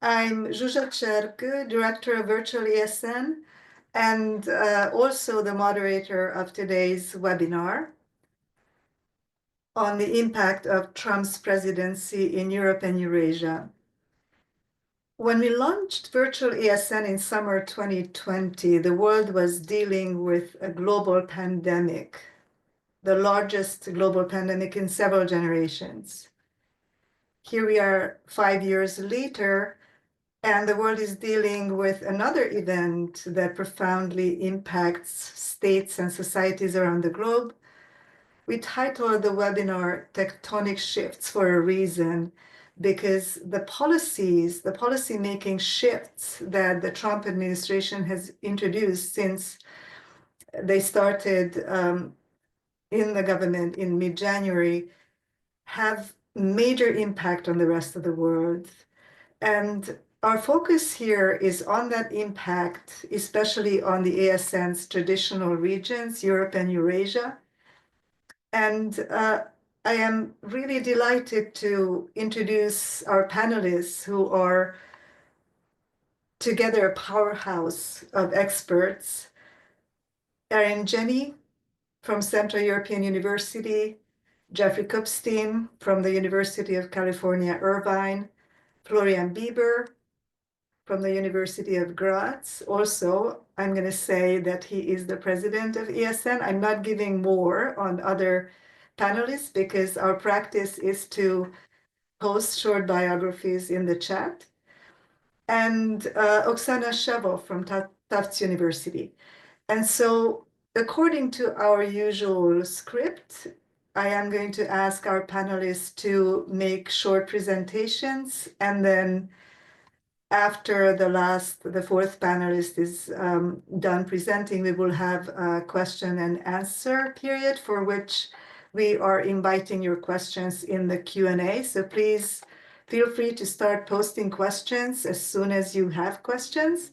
I'm Zsuzsa Csergő, Director of Virtual ESN, and also the moderator of today's webinar on the impact of Trump's presidency in Europe and Eurasia. When we launched Virtual ESN in summer 2020, the world was dealing with a global pandemic, the largest global pandemic in several generations. Here we are 5 years later, and the world is dealing with another event that profoundly impacts states and societies around the globe. We titled the webinar Tectonic Shifts for a reason, because the policy-making shifts that the Trump administration has introduced since they started in the government in mid-January have major impact on the rest of the world. And our focus here is on that impact, especially on the ASN's traditional regions, Europe and Eurasia. And I am really delighted to introduce our panelists who are together a powerhouse of experts. Erin Jenne from Central European University, Jeffrey Kopstein from the University of California, Irvine, Florian Bieber from the University of Graz. Also, I'm going to say that he is the president of ESN. I'm not giving more on other panelists because our practice is to post short biographies in the chat. And Oxana Shevel from Tufts University. And so, according to our usual script, I am going to ask our panelists to make short presentations, and then after the fourth panelist is done presenting, we will have a question and answer period for which we are inviting your questions in the Q&A. So please feel free to start posting questions as soon as you have questions.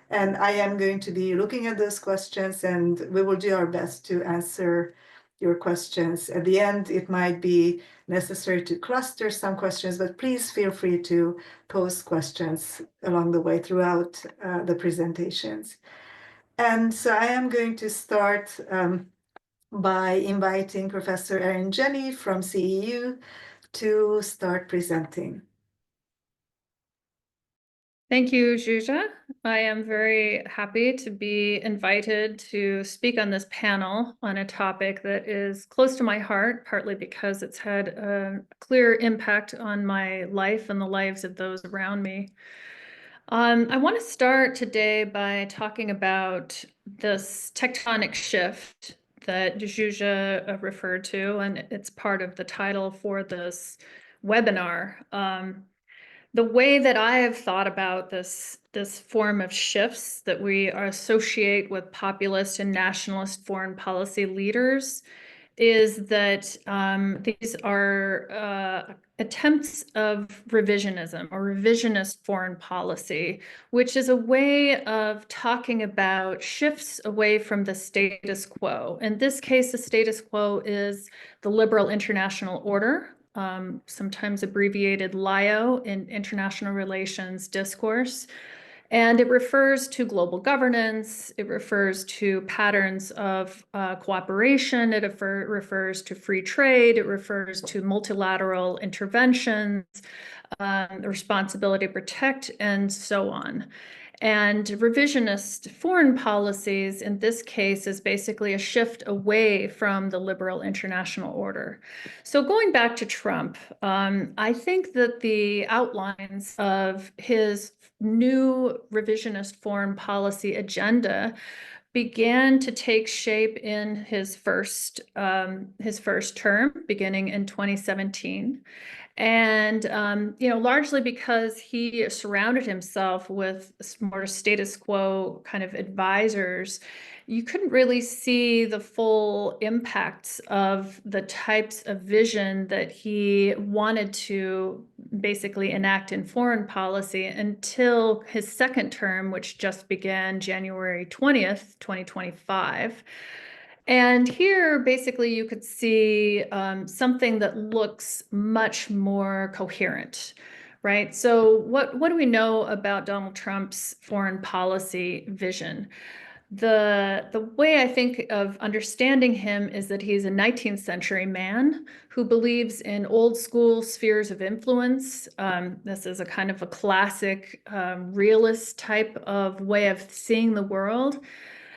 And I am going to be looking at those questions, and we will do our best to answer your questions. At the end, it might be necessary to cluster some questions, but please feel free to post questions along the way throughout the presentations. And so I am going to start by inviting Professor Erin Jenne from CEU to start presenting. Thank you, Zsuzsa. I am very happy to be invited to speak on this panel on a topic that is close to my heart, partly because it's had a clear impact on my life and the lives of those around me. I want to start today by talking about this tectonic shift that Zsuzsa referred to, and it's part of the title for this webinar. The way that I have thought about this form of shifts that we associate with populist and nationalist foreign policy leaders is that these are attempts of revisionism or revisionist foreign policy, which is a way of talking about shifts away from the status quo. In this case, the status quo is the liberal international order, sometimes abbreviated LIO in international relations discourse. And it refers to global governance, it refers to patterns of cooperation, it refers to free trade, it refers to multilateral interventions, responsibility to protect, and so on. And revisionist foreign policies, in this case, is basically a shift away from the liberal international order. So going back to Trump, I think that the outlines of his new revisionist foreign policy agenda began to take shape in his first term, beginning in 2017. And, largely because he surrounded himself with more status quo kind of advisors, you couldn't really see the full impacts of the types of vision that he wanted to basically enact in foreign policy until his second term, which just began January 20th, 2025. And here, basically, you could see something that looks much more coherent, right? So what do we know about Donald Trump's foreign policy vision? The way I think of understanding him is that he's a 19th century man who believes in old school spheres of influence. This is a kind of a classic realist type of way of seeing the world,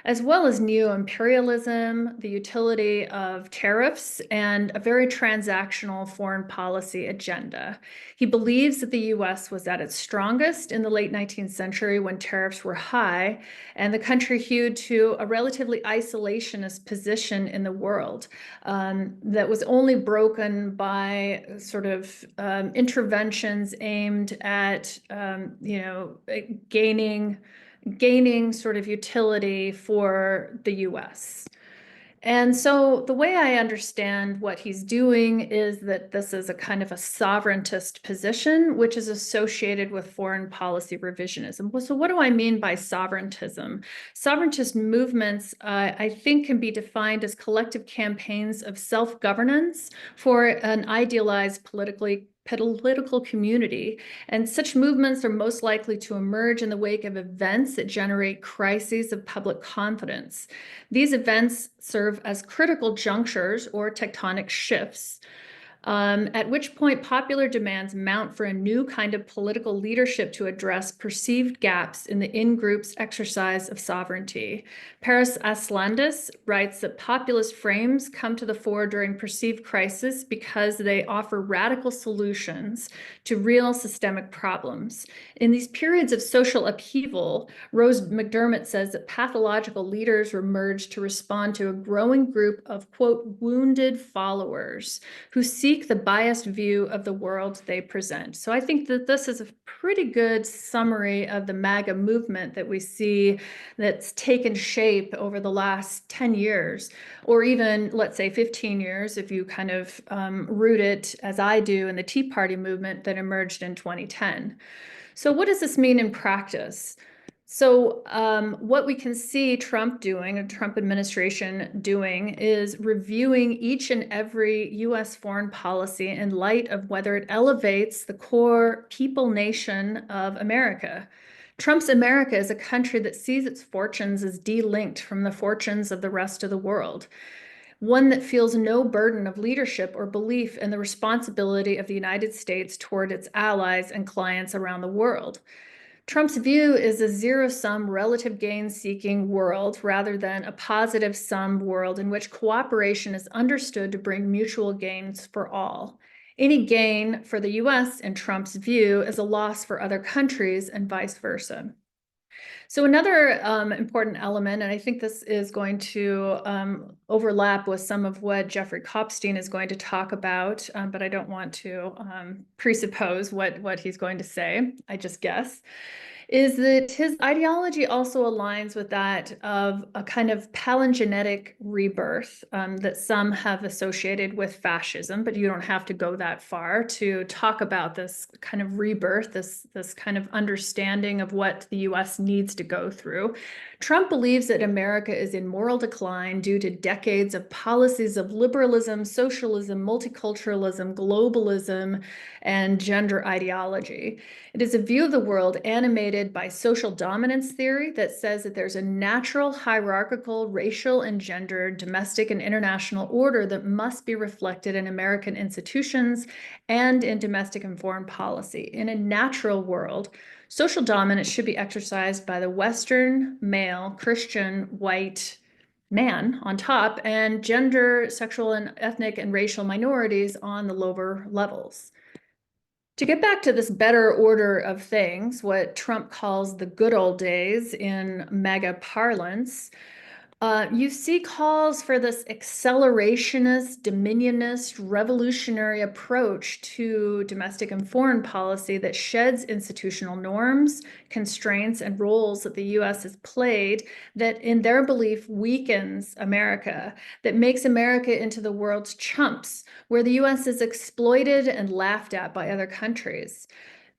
as well as neo-imperialism, the utility of tariffs, and a very transactional foreign policy agenda. He believes that the US was at its strongest in the late 19th century when tariffs were high, and the country hewed to a relatively isolationist position in the world that was only broken by sort of interventions aimed at, gaining sort of utility for the US. And so the way I understand what he's doing is that this is a kind of a sovereigntist position, which is associated with foreign policy revisionism. So what do I mean by sovereigntism? Sovereigntist movements, I think, can be defined as collective campaigns of self-governance for an idealized political community, and such movements are most likely to emerge in the wake of events that generate crises of public confidence. These events serve as critical junctures or tectonic shifts, at which point popular demands mount for a new kind of political leadership to address perceived gaps in the in-group's exercise of sovereignty. Paris Aslandis writes that populist frames come to the fore during perceived crisis because they offer radical solutions to real systemic problems. In these periods of social upheaval, Rose McDermott says that pathological leaders emerge to respond to a growing group of, quote, wounded followers who seek the biased view of the world they present. So I think that this is a pretty good summary of the MAGA movement that we see that's taken shape over the last 10 years, or even, let's say, 15 years, if you kind of root it, as I do, in the Tea Party movement that emerged in 2010. So what does this mean in practice? So what we can see Trump doing, a Trump administration doing, is reviewing each and every US foreign policy in light of whether it elevates the core people nation of America. Trump's America is a country that sees its fortunes as delinked from the fortunes of the rest of the world, one that feels no burden of leadership or belief in the responsibility of the United States toward its allies and clients around the world. Trump's view is a zero-sum relative gain-seeking world rather than a positive-sum world in which cooperation is understood to bring mutual gains for all. Any gain for the US, in Trump's view, is a loss for other countries and vice versa. So another important element, and I think this is going to overlap with some of what Jeffrey Kopstein is going to talk about, but I don't want to presuppose what he's going to say, I just guess, is that his ideology also aligns with that of a kind of palingenetic rebirth that some have associated with fascism, but you don't have to go that far to talk about this kind of rebirth, this kind of understanding of what the US needs to go through. Trump believes that America is in moral decline due to decades of policies of liberalism, socialism, multiculturalism, globalism, and gender ideology. It is a view of the world animated by social dominance theory that says that there's a natural hierarchical, racial, and gender, domestic and international order that must be reflected in American institutions and in domestic and foreign policy. In a natural world, social dominance should be exercised by the Western, male, Christian, white man on top, and gender, sexual, and ethnic and racial minorities on the lower levels. To get back to this better order of things, what Trump calls the good old days in MAGA parlance, you see calls for this accelerationist, dominionist, revolutionary approach to domestic and foreign policy that sheds institutional norms, constraints, and roles that the US has played that, in their belief, weakens America, that makes America into the world's chumps, where the US is exploited and laughed at by other countries.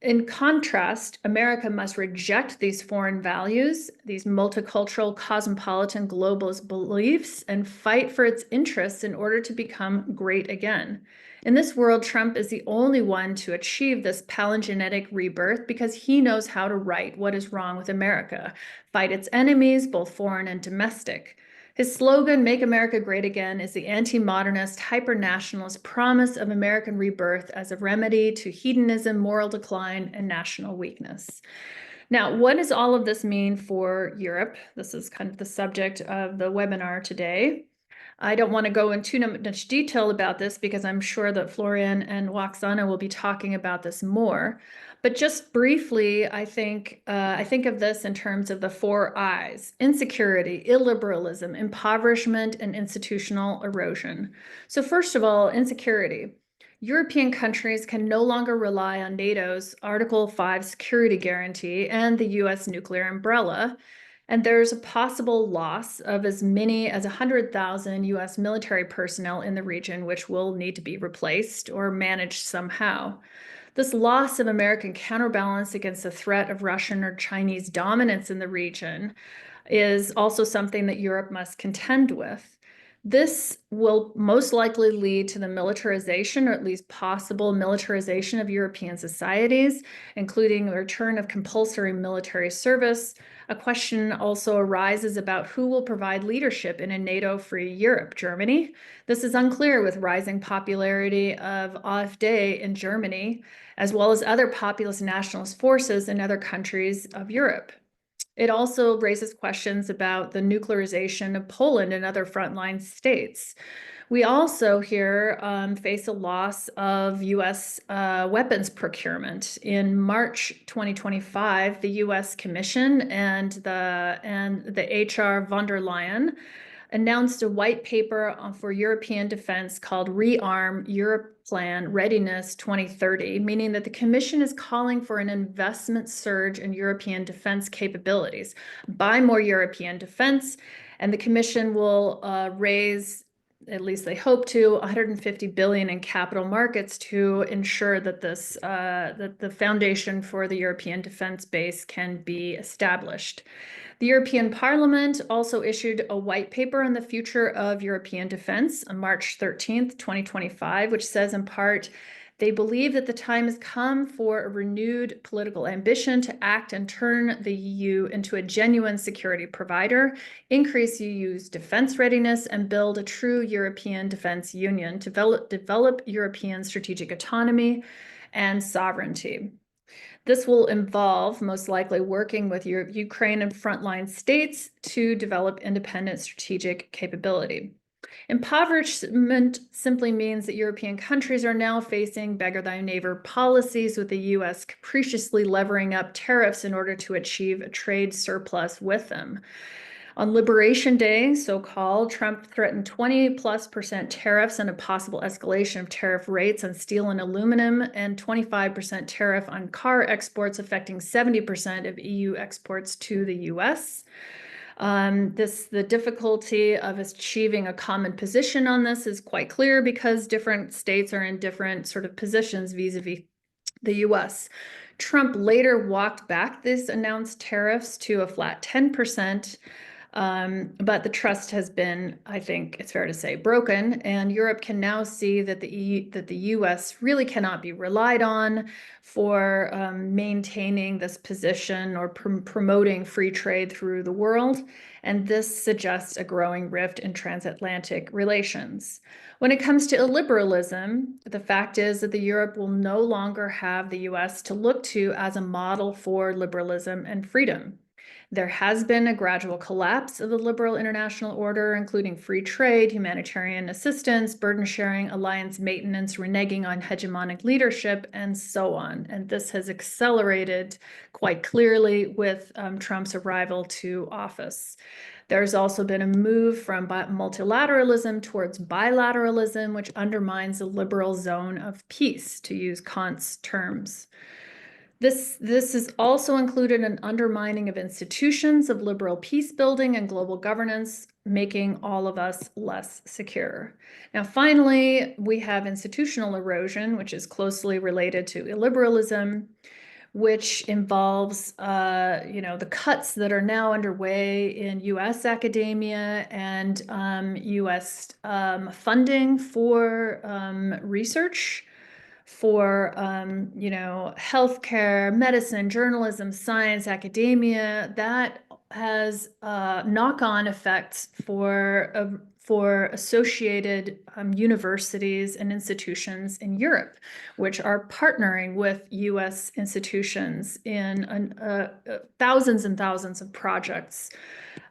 In contrast, America must reject these foreign values, these multicultural, cosmopolitan, globalist beliefs, and fight for its interests in order to become great again. In this world, Trump is the only one to achieve this palingenetic rebirth because he knows how to right what is wrong with America, fight its enemies, both foreign and domestic. His slogan, Make America Great Again, is the anti-modernist, hyper-nationalist promise of American rebirth as a remedy to hedonism, moral decline, and national weakness. Now, what does all of this mean for Europe? This is kind of the subject of the webinar today. I don't want to go into too much detail about this because I'm sure that Florian and Oxana will be talking about this more. But just briefly, I think of this in terms of the 4 I's: insecurity, illiberalism, impoverishment, and institutional erosion. So first of all, insecurity. European countries can no longer rely on NATO's Article 5 security guarantee and the US nuclear umbrella. And there's a possible loss of as many as 100,000 US military personnel in the region, which will need to be replaced or managed somehow. This loss of American counterbalance against the threat of Russian or Chinese dominance in the region is also something that Europe must contend with. This will most likely lead to the militarization, or at least possible militarization, of European societies, including the return of compulsory military service. A question also arises about who will provide leadership in a NATO-free Europe. Germany? This is unclear with rising popularity of AfD in Germany, as well as other populist nationalist forces in other countries of Europe. It also raises questions about the nuclearization of Poland and other frontline states. We also here face a loss of US weapons procurement. In March 2025, the US Commission and the HR von der Leyen announced a white paper for European defense called Rearm Europe Plan Readiness 2030, meaning that the Commission is calling for an investment surge in European defense capabilities. Buy more European defense, and the Commission will raise, at least they hope to, 150 billion in capital markets to ensure that that the foundation for the European defense base can be established. The European Parliament also issued a white paper on the future of European defense on March 13th, 2025, which says in part, they believe that the time has come for a renewed political ambition to act and turn the EU into a genuine security provider, increase EU's defense readiness, and build a true European defense union, develop European strategic autonomy and sovereignty. This will involve most likely working with Ukraine and frontline states to develop independent strategic capability. Impoverishment simply means that European countries are now facing beggar thy neighbor policies, with the US capriciously levering up tariffs in order to achieve a trade surplus with them. On Liberation Day, so-called, Trump threatened 20+% tariffs and a possible escalation of tariff rates on steel and aluminum, and 25% tariff on car exports, affecting 70% of EU exports to the US. The difficulty of achieving a common position on this is quite clear because different states are in different sort of positions vis-a-vis the US. Trump later walked back these announced tariffs to a flat 10%. But the trust has been, I think it's fair to say, broken, and Europe can now see that the US really cannot be relied on for maintaining this position or promoting free trade through the world, and this suggests a growing rift in transatlantic relations. When it comes to illiberalism, the fact is that Europe will no longer have the US to look to as a model for liberalism and freedom. There has been a gradual collapse of the liberal international order, including free trade, humanitarian assistance, burden sharing, alliance maintenance, reneging on hegemonic leadership, and so on. And this has accelerated quite clearly with Trump's arrival to office. There's also been a move from multilateralism towards bilateralism, which undermines the liberal zone of peace, to use Kant's terms. This is also included an undermining of institutions of liberal peace building and global governance, making all of us less secure. Now, finally, we have institutional erosion, which is closely related to illiberalism. which involves, the cuts that are now underway in U.S. academia and U.S. Funding for research, for healthcare, medicine, journalism, science, academia. That has knock-on effects for associated universities and institutions in Europe, which are partnering with U.S. institutions in thousands and thousands of projects,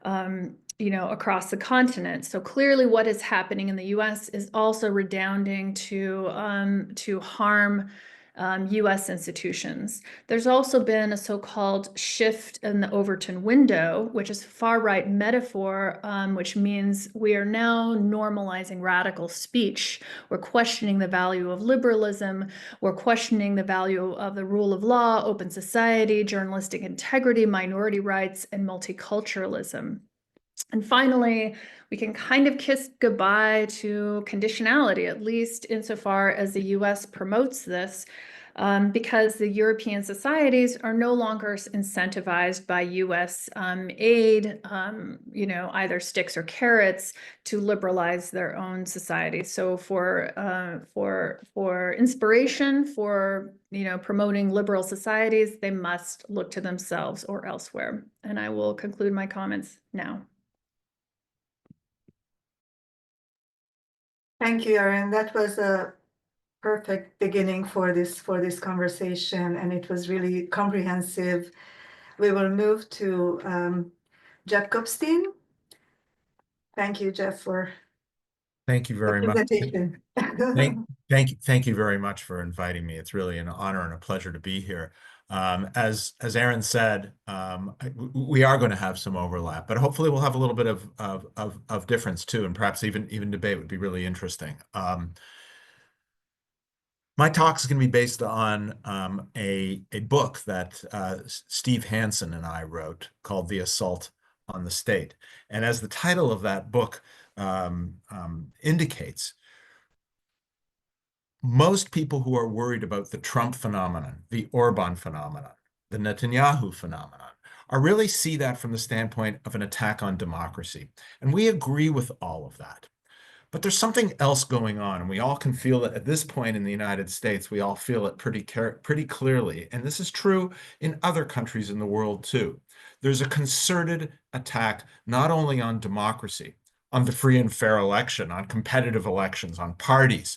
across the continent. So clearly what is happening in the U.S. is also redounding to harm U.S. institutions. There's also been a so-called shift in the Overton window, which is far-right metaphor, which means we are now normalizing radical speech. We're questioning the value of liberalism. We're questioning the value of the rule of law, open society, journalistic integrity, minority rights, and multiculturalism. And finally, we can kind of kiss goodbye to conditionality, at least insofar as the US promotes this, because the European societies are no longer incentivized by US aid, either sticks or carrots, to liberalize their own societies. So for inspiration, for promoting liberal societies, they must look to themselves or elsewhere. And I will conclude my comments now. Thank you, Erin. That was a perfect beginning for this conversation, and it was really comprehensive. We will move to Jeff Kopstein. Thank you, Jeff, for Thank you very the much. presentation. Thank you very much for inviting me. It's really an honor and a pleasure to be here. As Erin said, we are going to have some overlap, but hopefully we'll have a little bit of difference too, and perhaps even debate would be really interesting. My talk is going to be based on a book that Steve Hansen and I wrote called The Assault on the State. And as the title of that book indicates, most people who are worried about the Trump phenomenon, the Orban phenomenon, the Netanyahu phenomenon, are really see that from the standpoint of an attack on democracy. And we agree with all of that. But there's something else going on, and we all can feel it at this point in the United States. We all feel it pretty clearly, and this is true in other countries in the world too. There's a concerted attack not only on democracy, on the free and fair election, on competitive elections, on parties,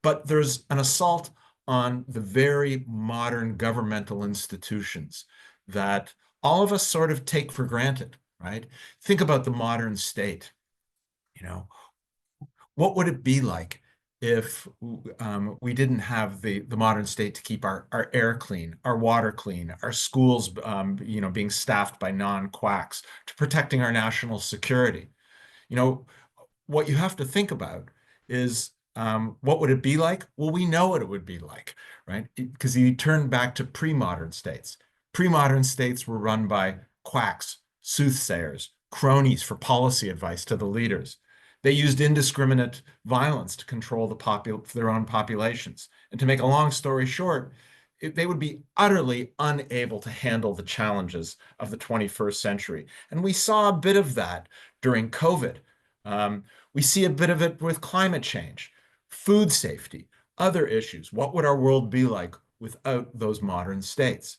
but there's an assault on the very modern governmental institutions that all of us sort of take for granted, right? Think about the modern state. What would it be like if we didn't have the modern state to keep our air clean, our water clean, our schools being staffed by non-quacks, to protecting our national security? What you have to think about is what would it be like? Well, we know what it would be like, right? Because you turn back to pre-modern states. Pre-modern states were run by quacks, soothsayers, cronies for policy advice to the leaders. They used indiscriminate violence to control their own populations. And to make a long story short, they would be utterly unable to handle the challenges of the 21st century. And we saw a bit of that during COVID. We see a bit of it with climate change, food safety, other issues. What would our world be like without those modern states?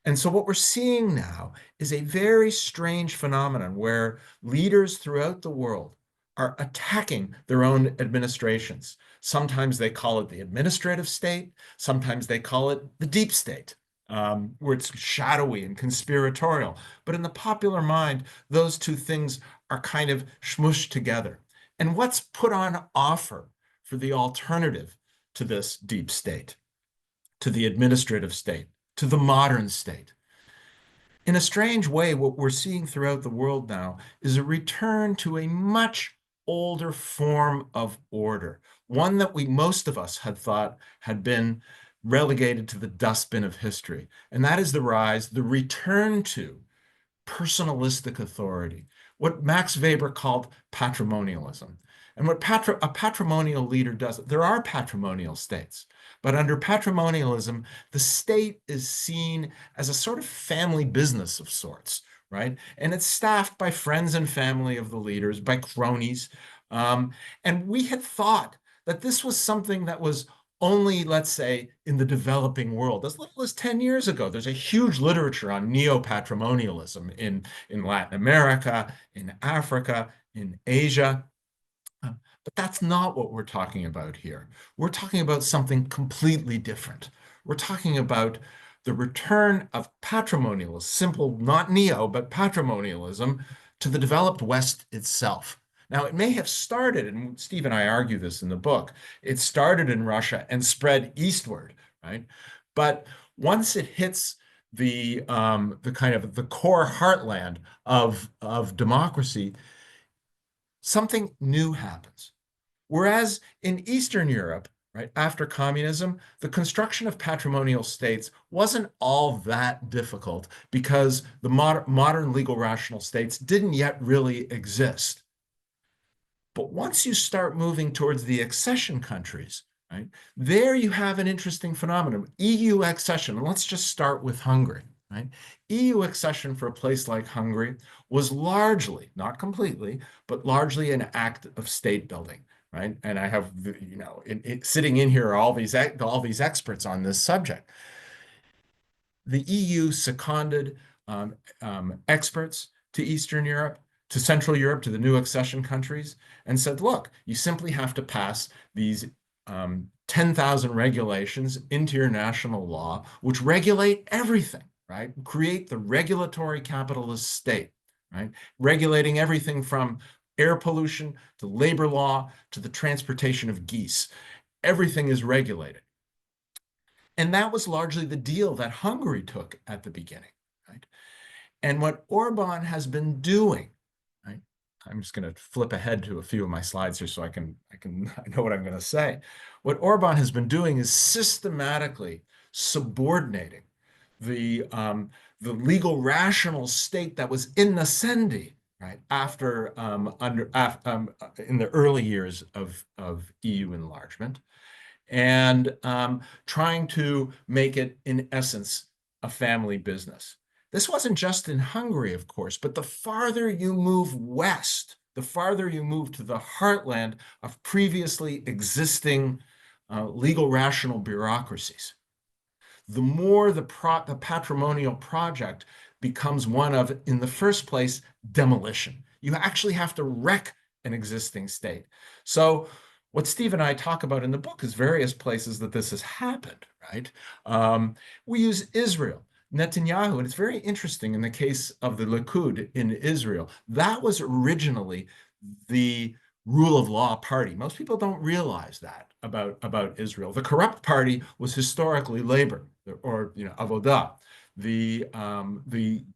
And so what we're seeing now is a very strange phenomenon where leaders throughout the world are attacking their own administrations. Sometimes they call it the administrative state. Sometimes they call it the deep state, where it's shadowy and conspiratorial. But in the popular mind, those two things are kind of smooshed together. And what's put on offer for the alternative to this deep state, to the administrative state, to the modern state? In a strange way, what we're seeing throughout the world now is a return to a much older form of order, one that most of us had thought had been relegated to the dustbin of history. And that is the return to personalistic authority, what Max Weber called patrimonialism. And what a patrimonial leader does, there are patrimonial states, but under patrimonialism, the state is seen as a sort of family business of sorts, right? And it's staffed by friends and family of the leaders, by cronies. And we had thought that this was something that was only, let's say, in the developing world. As little as 10 years ago, there's a huge literature on neo-patrimonialism in Latin America, in Africa, in Asia. But that's not what we're talking about here. We're talking about something completely different. We're talking about the return of patrimonialism, simple, not neo, but patrimonialism, to the developed West itself. Now, it may have started, and Steve and I argue this in the book, it started in Russia and spread eastward, right? But once it hits the kind of the core heartland of democracy, something new happens. Whereas in Eastern Europe, right, after communism, the construction of patrimonial states wasn't all that difficult because the modern legal rational states didn't yet really exist. But once you start moving towards the accession countries, right, there you have an interesting phenomenon. EU accession, and let's just start with Hungary, right? EU accession for a place like Hungary was largely, not completely, but largely an act of state building, right? And I have, you know, sitting in here are all these experts on this subject. The EU seconded experts to Eastern Europe, to Central Europe, to the new accession countries, and said, look, you simply have to pass these 10,000 regulations into your national law, which regulate everything, right? Create the regulatory capitalist state, right? Regulating everything from air pollution to labor law to the transportation of geese. Everything is regulated. And that was largely the deal that Hungary took at the beginning, right? And what Orban has been doing, right? I'm just going to flip ahead to a few of my slides here so I know what I'm going to say. What Orban has been doing is systematically subordinating the legal rational state that was in Nascendi, right, after in the early years of EU enlargement, and trying to make it, in essence, a family business. This wasn't just in Hungary, of course, but the farther you move west, the farther you move to the heartland of previously existing legal rational bureaucracies, the more the patrimonial project becomes one of, in the first place, demolition. You actually have to wreck an existing state. So what Steve and I talk about in the book is various places that this has happened, right? We use Israel, Netanyahu, and it's very interesting in the case of the Likud in Israel. That was originally the rule of law party. Most people don't realize that about Israel. The corrupt party was historically labor, or Avodah. The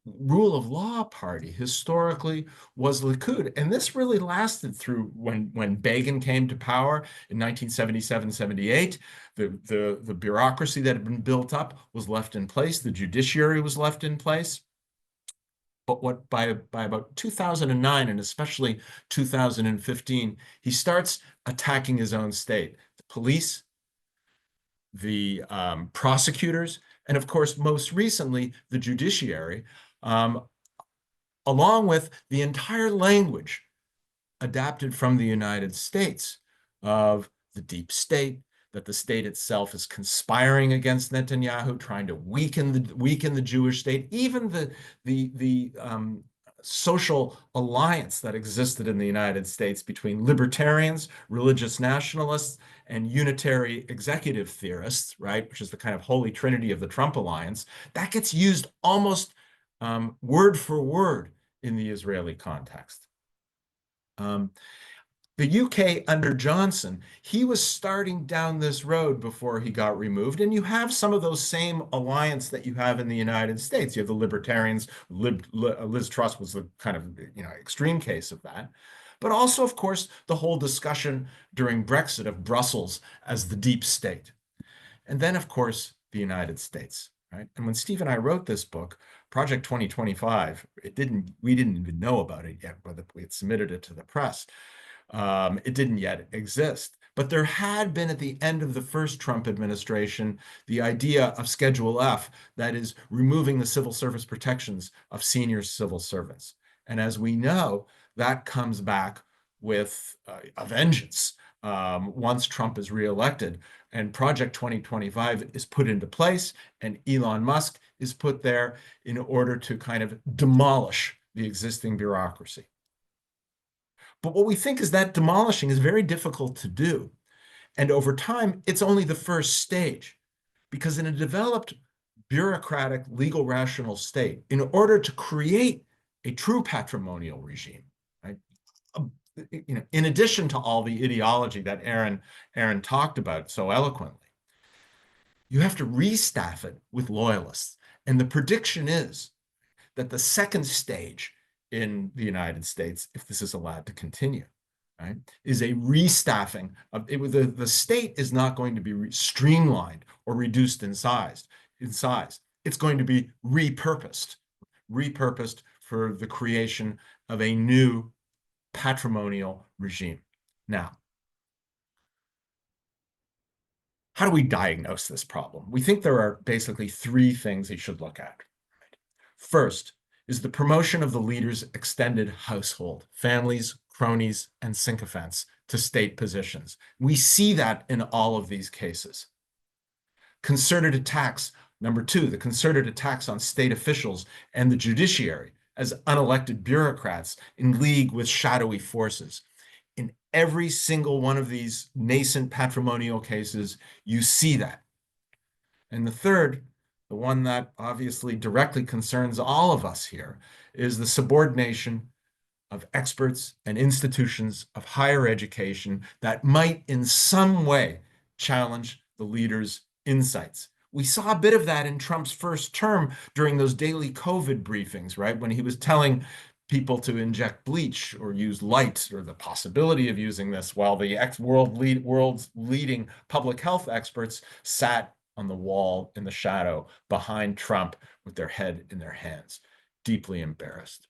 rule of law party historically was Likud, and this really lasted through when Begin came to power in 1977-78. The bureaucracy that had been built up was left in place. The judiciary was left in place. But by about 2009 and especially 2015, he starts attacking his own state. The police, the prosecutors, and of course, most recently, the judiciary, along with the entire language adapted from the United States of the deep state, that the state itself is conspiring against Netanyahu, trying to weaken the Jewish state, even the social alliance that existed in the United States between libertarians, religious nationalists, and unitary executive theorists, right, which is the kind of holy trinity of the Trump alliance, that gets used almost word for word in the Israeli context. The UK under Johnson, he was starting down this road before he got removed. And you have some of those same alliance that you have in the United States. You have the libertarians, Liz Truss was the kind of extreme case of that. But also, of course, the whole discussion during Brexit of Brussels as the deep state. And then, of course, the United States, right? And when Steve and I wrote this book, Project 2025, we didn't even know about it yet, whether we had submitted it to the press. It didn't yet exist. But there had been at the end of the first Trump administration the idea of Schedule F, that is removing the civil service protections of senior civil servants. And as we know, that comes back with a vengeance once Trump is reelected. And Project 2025 is put into place, and Elon Musk is put there in order to kind of demolish the existing bureaucracy. But what we think is that demolishing is very difficult to do. And over time, it's only the first stage. Because in a developed bureaucratic, legal, rational state, in order to create a true patrimonial regime, right, in addition to all the ideology that Erin talked about so eloquently, you have to restaff it with loyalists. And the prediction is that the second stage in the United States, if this is allowed to continue, right, is a restaffing of it. The state is not going to be streamlined or reduced in size. It's going to be repurposed for the creation of a new patrimonial regime. Now, how do we diagnose this problem? We think there are basically three things you should look at. First is the promotion of the leader's extended household, families, cronies, and sycophants to state positions. We see that in all of these cases. Concerted attacks, number two, the concerted attacks on state officials and the judiciary as unelected bureaucrats in league with shadowy forces. In every single one of these nascent patrimonial cases, you see that. And the third, the one that obviously directly concerns all of us here, is the subordination of experts and institutions of higher education that might in some way challenge the leader's insights. We saw a bit of that in Trump's first term during those daily COVID briefings, right? When he was telling people to inject bleach or use light, or the possibility of using this, while the world's leading public health experts sat on the wall in the shadow behind Trump with their head in their hands, deeply embarrassed.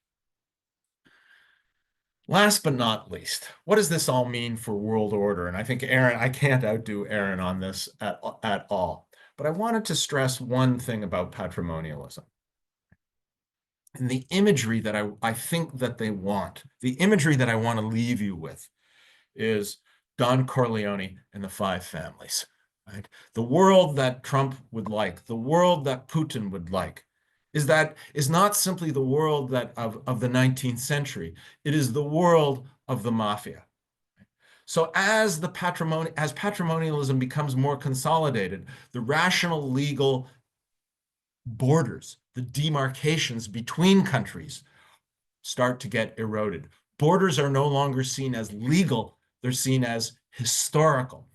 Last but not least, what does this all mean for world order? And I think Erin, I can't outdo Erin on this at all. But I wanted to stress one thing about patrimonialism. And the imagery that I think that they want, the imagery that I want to leave you with, is Don Corleone and the Five Families. Right? The world that Trump would like, the world that Putin would like, is not simply the world that of the 19th century. It is the world of the mafia. So as patrimonialism becomes more consolidated, the rational legal borders, the demarcations between countries, start to get eroded. Borders are no longer seen as legal, they're seen as historical.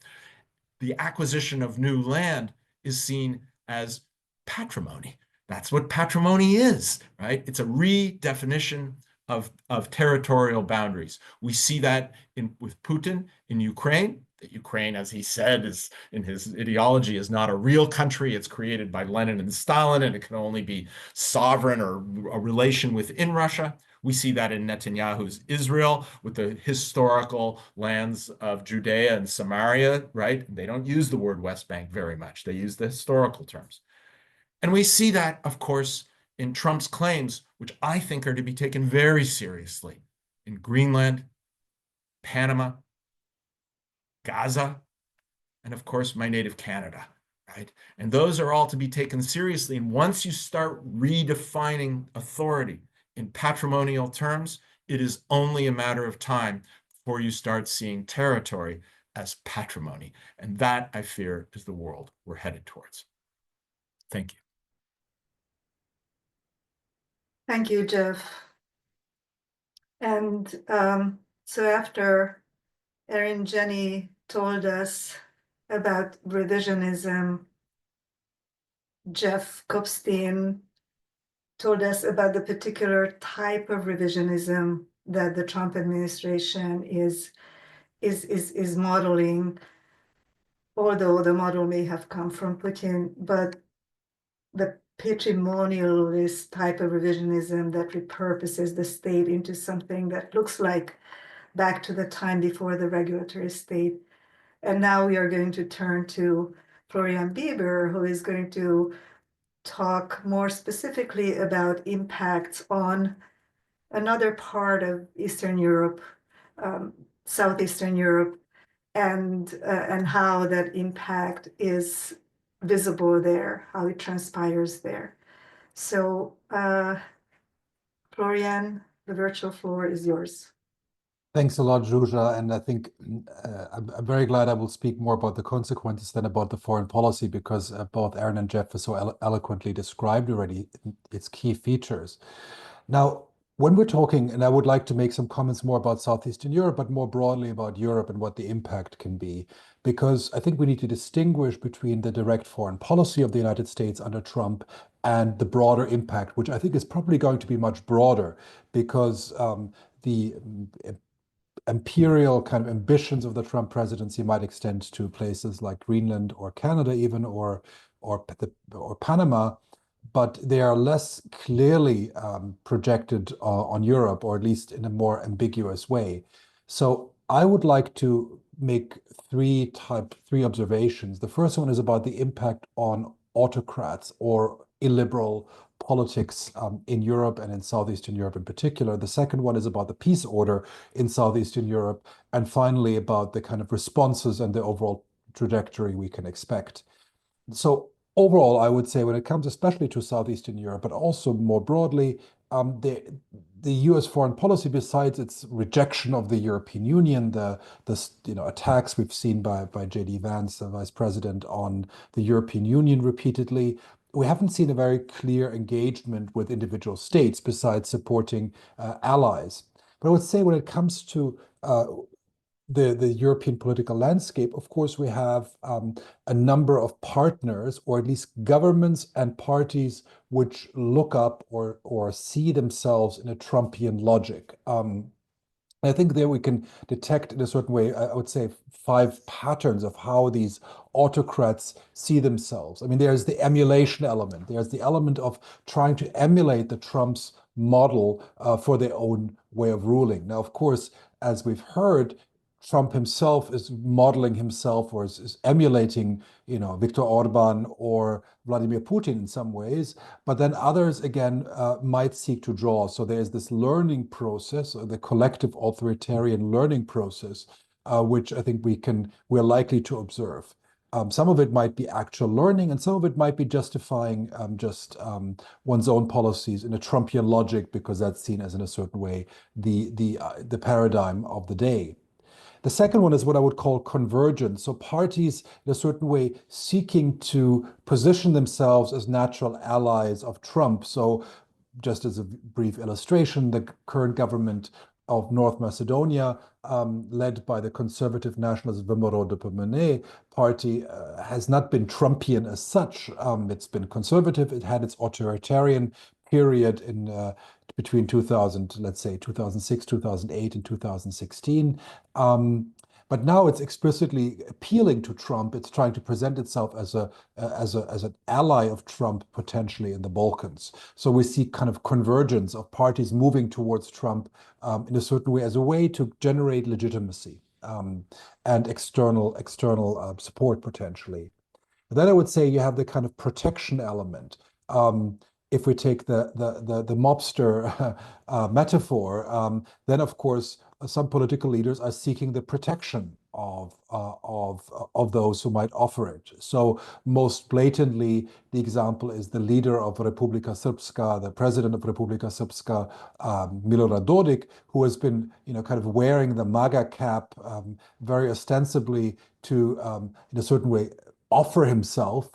The acquisition of new land is seen as patrimony. That's what patrimony is, right? It's a redefinition of territorial boundaries. We see that with Putin in Ukraine. That Ukraine, as he said, is in his ideology, is not a real country. It's created by Lenin and Stalin, and it can only be sovereign or a relation within Russia. We see that in Netanyahu's Israel with the historical lands of Judea and Samaria, right? They don't use the word West Bank very much. They use the historical terms. And we see that, of course, in Trump's claims, which I think are to be taken very seriously, in Greenland, Panama, Gaza, and of course, my native Canada, right? And those are all to be taken seriously. And once you start redefining authority in patrimonial terms, it is only a matter of time before you start seeing territory as patrimony. And that, I fear, is the world we're headed towards. Thank you. Thank you, Jeff. And so after Erin Jenne told us about revisionism, Jeff Kopstein told us about the particular type of revisionism that the Trump administration is modeling, although the model may have come from Putin, but the patrimonialist type of revisionism that repurposes the state into something that looks like back to the time before the regulatory state. And now we are going to turn to Florian Bieber, who is going to talk more specifically about impacts on another part of Eastern Europe, Southeastern Europe, and how that impact is visible there, how it transpires there. So, Florian, the virtual floor is yours. Thanks a lot, Zsuzsa. And I think I'm very glad I will speak more about the consequences than about the foreign policy, because both Erin and Jeff have so eloquently described already its key features. Now, when we're talking, and I would like to make some comments more about Southeastern Europe, but more broadly about Europe and what the impact can be, because I think we need to distinguish between the direct foreign policy of the United States under Trump and the broader impact, which I think is probably going to be much broader, because the imperial kind of ambitions of the Trump presidency might extend to places like Greenland or Canada even, or Panama, but they are less clearly projected on Europe, or at least in a more ambiguous way. So I would like to make three observations. The first one is about the impact on autocrats or illiberal politics in Europe and in Southeastern Europe in particular. The second one is about the peace order in Southeastern Europe. And finally, about the kind of responses and the overall trajectory we can expect. So overall, I would say when it comes especially to Southeastern Europe, but also more broadly, the U.S. foreign policy, besides its rejection of the European Union, the attacks we've seen by J.D. Vance, the vice president, on the European Union repeatedly, we haven't seen a very clear engagement with individual states besides supporting allies. But I would say when it comes to the European political landscape, of course, we have a number of partners, or at least governments and parties, which look up or see themselves in a Trumpian logic. I think there we can detect in a certain way, I would say, 5 patterns of how these autocrats see themselves. I mean, there's the emulation element. There's the element of trying to emulate the Trump's model for their own way of ruling. Now, of course, as we've heard, Trump himself is modeling himself, or is emulating, Viktor Orban or Vladimir Putin in some ways, but then others again might seek to draw. So there's this learning process, or the collective authoritarian learning process, which I think we're likely to observe. Some of it might be actual learning, and some of it might be justifying one's own policies in a Trumpian logic, because that's seen as, in a certain way, the paradigm of the day. The second one is what I would call convergence. So parties, in a certain way, seeking to position themselves as natural allies of Trump. So just as a brief illustration, the current government of North Macedonia, led by the conservative nationalist VMRO-DPMNE party, has not been Trumpian as such. It's been conservative. It had its authoritarian period in between 2006, 2008, and 2016. But now it's explicitly appealing to Trump. It's trying to present itself as an ally of Trump, potentially in the Balkans. So we see kind of convergence of parties moving towards Trump in a certain way, as a way to generate legitimacy and external support potentially. But then I would say you have the kind of protection element. If we take the mobster metaphor, then of course some political leaders are seeking the protection of those who might offer it. So most blatantly, the example is the leader of Republika Srpska, the president of Republika Srpska, Milorad Dodik, who has been, kind of wearing the MAGA cap very ostensibly to, in a certain way, offer himself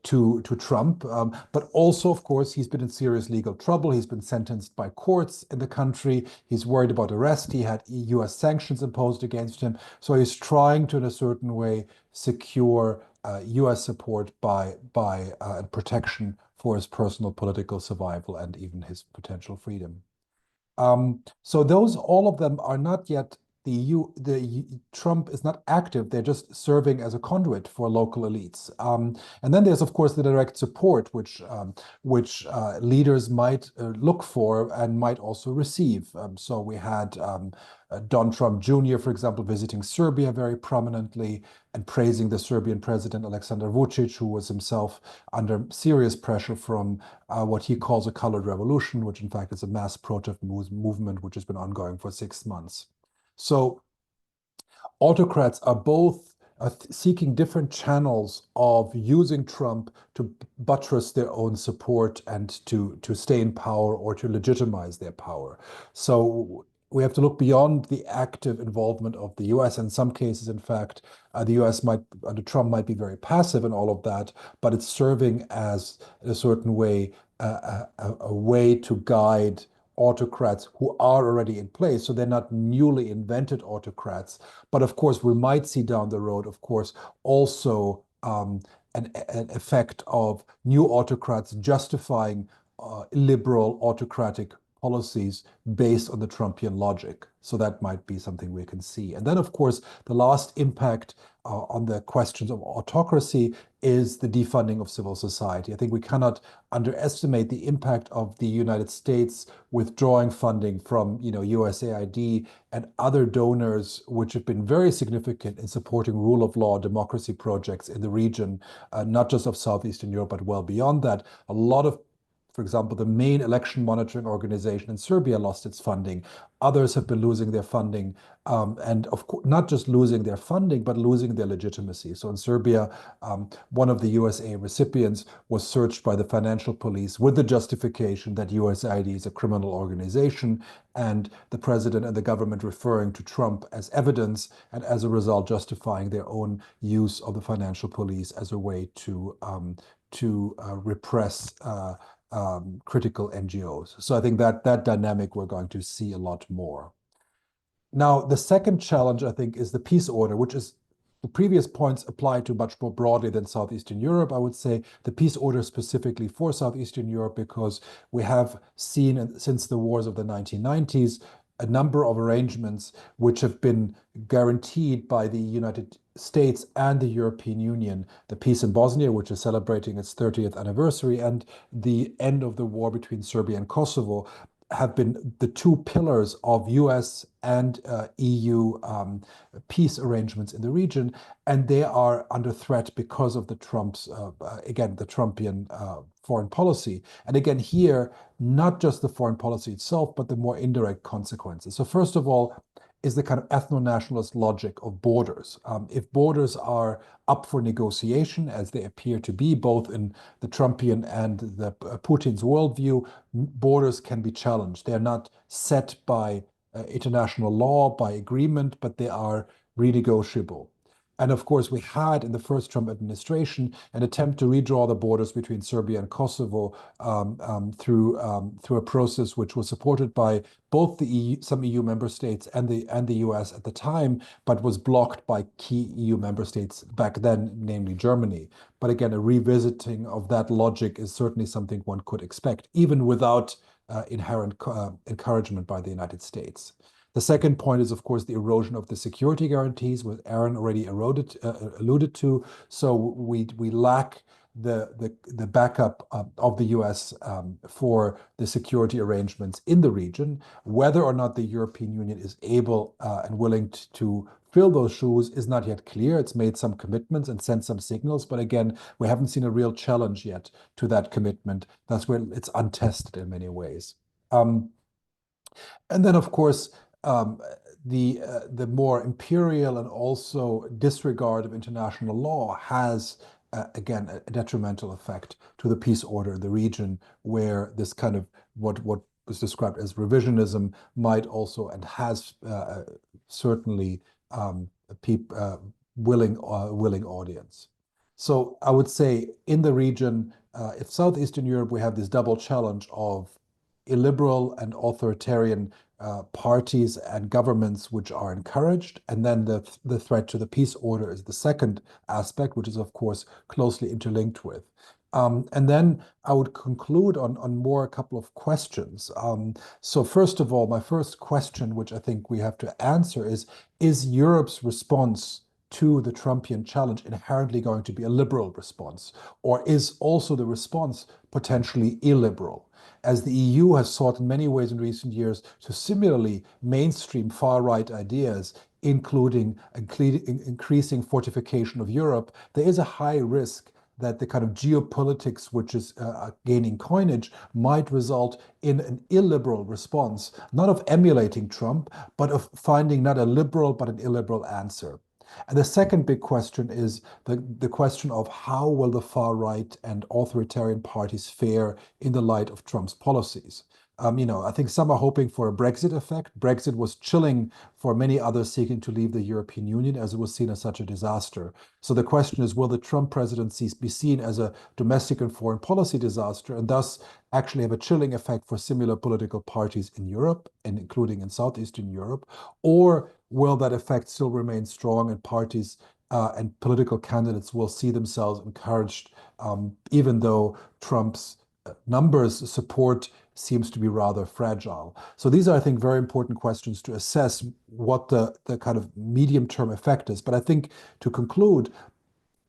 to Trump, but also, of course, he's been in serious legal trouble. He's been sentenced by courts in the country. He's worried about arrest. He had U.S. sanctions imposed against him. So he's trying to, in a certain way, secure U.S. support by protection for his personal political survival and even his potential freedom. So all of them are not yet Trump is not active. They're just serving as a conduit for local elites. And then there's, of course, the direct support, which leaders might look for and might also receive. So we had Don Trump Jr., for example, visiting Serbia very prominently and praising the Serbian president, Aleksandar Vučić, who was himself under serious pressure from what he calls a colored revolution, which in fact is a mass protest movement which has been ongoing for 6 months. So autocrats are both seeking different channels of using Trump to buttress their own support and to stay in power or to legitimize their power. So we have to look beyond the active involvement of the US. In some cases, in fact, the US under Trump might be very passive in all of that, but it's serving as, in a certain way, a way to guide autocrats who are already in place. So they're not newly invented autocrats. But of course, we might see down the road, of course, also an effect of new autocrats justifying illiberal autocratic policies based on the Trumpian logic. So that might be something we can see. And then, of course, the last impact on the questions of autocracy is the defunding of civil society. I think we cannot underestimate the impact of the United States withdrawing funding from, USAID and other donors, which have been very significant in supporting rule of law, democracy projects in the region, not just of Southeastern Europe, but well beyond that. A lot of, for example, the main election monitoring organization in Serbia lost its funding. Others have been losing their funding, and of course, not just losing their funding, but losing their legitimacy. So in Serbia, one of the USA recipients was searched by the financial police with the justification that USAID is a criminal organization, and the president and the government referring to Trump as evidence, and as a result justifying their own use of the financial police as a way to repress critical NGOs. So I think that dynamic we're going to see a lot more. Now, the second challenge, I think, is the peace order, which is the previous points apply to much more broadly than Southeastern Europe. I would say the peace order specifically for Southeastern Europe, because we have seen since the wars of the 1990s a number of arrangements which have been guaranteed by the United States and the European Union. The peace in Bosnia, which is celebrating its 30th anniversary, and the end of the war between Serbia and Kosovo have been the two pillars of US and EU peace arrangements in the region, and they are under threat because of the Trumpian foreign policy. And again, here, not just the foreign policy itself, but the more indirect consequences. So first of all, is the kind of ethno-nationalist logic of borders. If borders are up for negotiation, as they appear to be, both in the Trumpian and the Putin's worldview, borders can be challenged. They're not set by international law, by agreement, but they are renegotiable. And of course, we had in the first Trump administration an attempt to redraw the borders between Serbia and Kosovo through a process which was supported by both the EU, some EU member states and the US at the time, but was blocked by key EU member states back then, namely Germany. But again, a revisiting of that logic is certainly something one could expect, even without inherent encouragement by the United States. The second point is, of course, the erosion of the security guarantees, which Erin already alluded to. So we lack the backup of the US for the security arrangements in the region. Whether or not the European Union is able and willing to fill those shoes is not yet clear. It's made some commitments and sent some signals, but again, we haven't seen a real challenge yet to that commitment. That's where it's untested in many ways. And then, of course, the more imperial and also disregard of international law has, again, a detrimental effect to the peace order in the region, where this kind of what was described as revisionism might also and has certainly willing audience. So I would say in the region, if Southeastern Europe, we have this double challenge of illiberal and authoritarian parties and governments which are encouraged, and then the threat to the peace order is the second aspect, which is of course closely interlinked with. And then I would conclude on more a couple of questions. So first of all, my first question, which I think we have to answer is Europe's response to the Trumpian challenge inherently going to be a liberal response? Or is also the response potentially illiberal? As the EU has sought in many ways in recent years to similarly mainstream far-right ideas, including increasing fortification of Europe, there is a high risk that the kind of geopolitics which is gaining coinage might result in an illiberal response, not of emulating Trump, but of finding not a liberal but an illiberal answer. And the second big question is the question of how will the far right and authoritarian parties fare in the light of Trump's policies? I think some are hoping for a Brexit effect. Brexit was chilling for many others seeking to leave the European Union as it was seen as such a disaster. So the question is, will the Trump presidency be seen as a domestic and foreign policy disaster and thus actually have a chilling effect for similar political parties in Europe, and including in Southeastern Europe? Or will that effect still remain strong and parties and political candidates will see themselves encouraged, even though Trump's numbers support seems to be rather fragile? So these are, I think, very important questions to assess what the kind of medium-term effect is. But I think to conclude,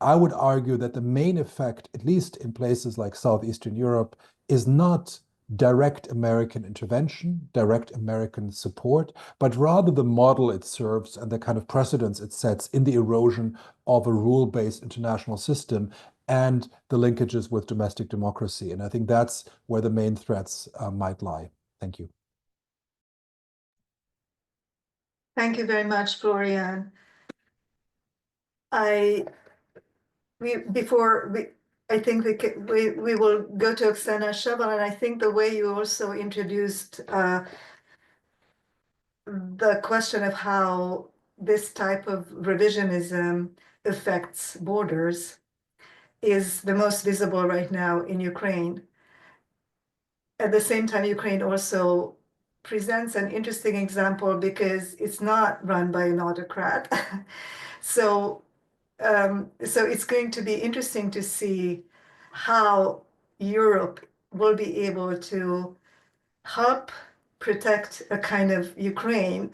I would argue that the main effect, at least in places like Southeastern Europe, is not direct American intervention, direct American support, but rather the model it serves and the kind of precedents it sets in the erosion of a rule-based international system and the linkages with domestic democracy. And I think that's where the main threats might lie. Thank you. Thank you very much, Florian. I think we will go to Oxana Shevel, and I think the way you also introduced the question of how this type of revisionism affects borders is the most visible right now in Ukraine. At the same time, Ukraine also presents an interesting example because it's not run by an autocrat. So it's going to be interesting to see how Europe will be able to help protect a kind of Ukraine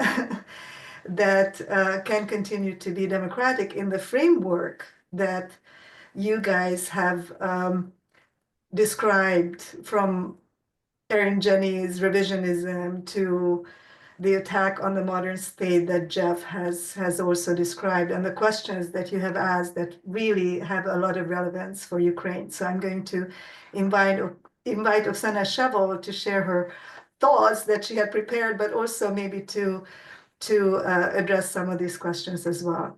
that can continue to be democratic in the framework that you guys have described, from Erin Jenne's revisionism to the attack on the modern state that Jeff has also described, and the questions that you have asked that really have a lot of relevance for Ukraine. So I'm going to invite Oxana Shevel to share her thoughts that she had prepared, but also maybe to address some of these questions as well.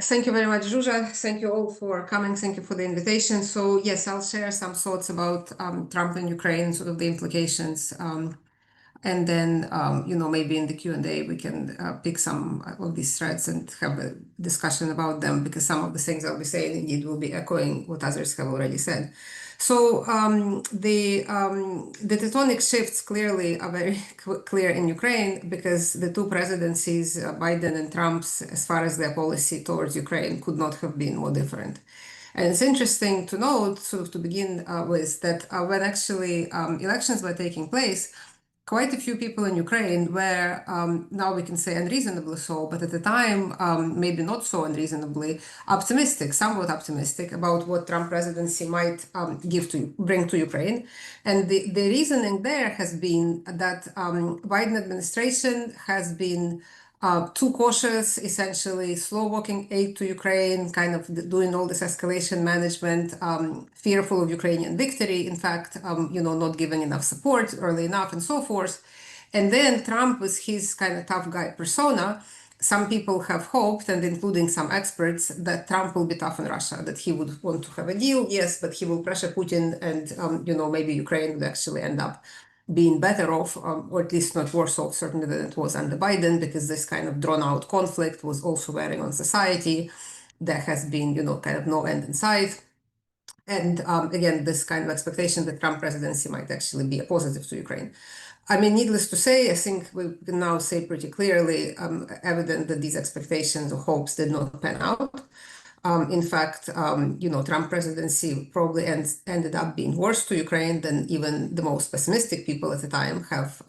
Thank you very much, Zsuzsa. Thank you all for coming. Thank you for the invitation. So yes, I'll share some thoughts about Trump and Ukraine, sort of the implications. And then, maybe in the Q&A, we can pick some of these threads and have a discussion about them, because some of the things I'll be saying indeed will be echoing what others have already said. So the tectonic shifts clearly are very clear in Ukraine, because the two presidencies, Biden and Trump's, as far as their policy towards Ukraine, could not have been more different. And it's interesting to note, sort of to begin with, that when actually elections were taking place, quite a few people in Ukraine were, now we can say unreasonably so, but at the time, maybe not so unreasonably optimistic, somewhat optimistic about what Trump presidency might bring to Ukraine. And the reasoning there has been that Biden administration has been too cautious, essentially slow walking aid to Ukraine, kind of doing all this escalation management, fearful of Ukrainian victory, in fact, not giving enough support early enough and so forth. And then Trump, with his kind of tough guy persona, some people have hoped, and including some experts, that Trump will be tough on Russia, that he would want to have a deal, yes, but he will pressure Putin, and maybe Ukraine would actually end up being better off, or at least not worse off, certainly, than it was under Biden, because this kind of drawn-out conflict was also wearing on society. There has been, kind of no end in sight. And again, this kind of expectation that Trump presidency might actually be a positive to Ukraine. I mean, needless to say, I think we can now say pretty clearly, evident that these expectations or hopes did not pan out. In fact, Trump presidency probably ended up being worse to Ukraine than even the most pessimistic people at the time have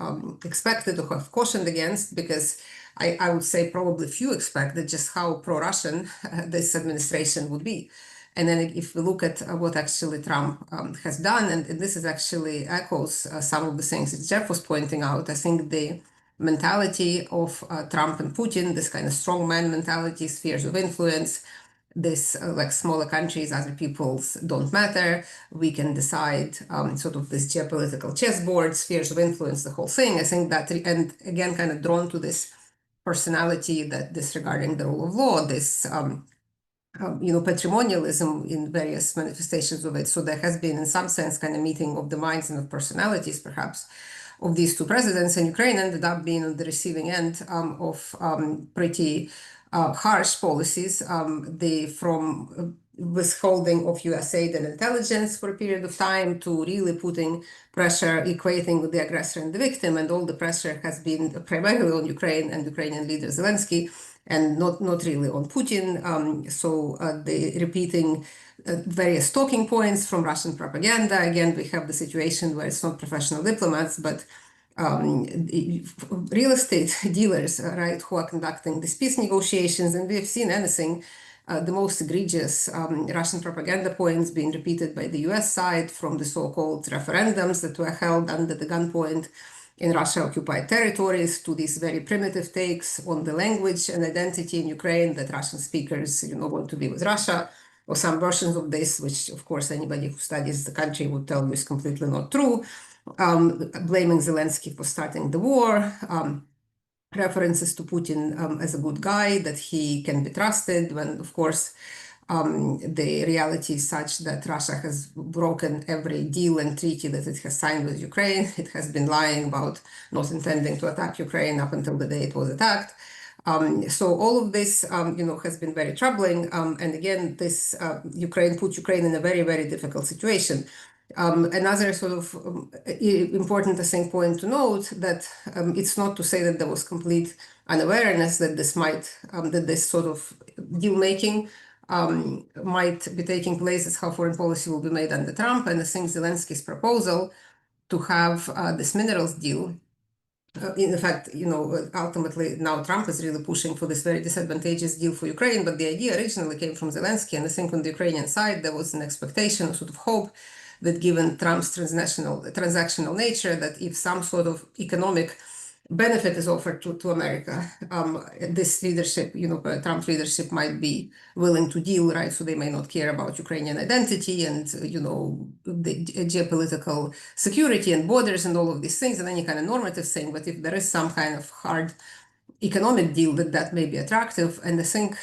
expected or have cautioned against, because I would say probably few expected just how pro-Russian this administration would be. And then if we look at what actually Trump has done, and this is actually echoes some of the things that Jeff was pointing out, I think the mentality of Trump and Putin, this kind of strongman mentality, spheres of influence, this like smaller countries, other peoples don't matter. We can decide sort of this geopolitical chessboard, spheres of influence, the whole thing. I think that, and again, kind of drawn to this personality that disregarding the rule of law, this patrimonialism in various manifestations of it. So there has been, in some sense, kind of meeting of the minds and of personalities, perhaps, of these two presidents. And Ukraine ended up being on the receiving end of pretty harsh policies, from withholding of US aid and intelligence for a period of time to really putting pressure, equating with the aggressor and the victim. And all the pressure has been primarily on Ukraine and Ukrainian leader Zelensky, and not really on Putin. So the repeating various talking points from Russian propaganda. Again, we have the situation where it's not professional diplomats, but real estate dealers, right, who are conducting these peace negotiations. And we have seen anything, the most egregious Russian propaganda points being repeated by the US side, from the so-called referendums that were held under the gunpoint in Russia-occupied territories, to these very primitive takes on the language and identity in Ukraine, that Russian speakers, want to be with Russia, or some versions of this, which, of course, anybody who studies the country would tell you is completely not true. Blaming Zelensky for starting the war, references to Putin as a good guy, that he can be trusted, when, of course, the reality is such that Russia has broken every deal and treaty that it has signed with Ukraine. It has been lying about not intending to attack Ukraine up until the day it was attacked. So all of this, has been very troubling. And again, this Ukraine put Ukraine in a very, very difficult situation. Another sort of important, I think, point to note, that it's not to say that there was complete unawareness that this might, that this sort of deal making might be taking place, as how foreign policy will be made under Trump. And I think Zelensky's proposal to have this minerals deal, in fact, ultimately now Trump is really pushing for this very disadvantageous deal for Ukraine, but the idea originally came from Zelensky. And I think on the Ukrainian side, there was an expectation, a sort of hope, that given Trump's transactional nature, that if some sort of economic benefit is offered to America, this leadership, Trump's leadership might be willing to deal, right? So they may not care about Ukrainian identity and, the geopolitical security and borders and all of these things and any kind of normative thing. But if there is some kind of hard economic deal, that may be attractive. And I think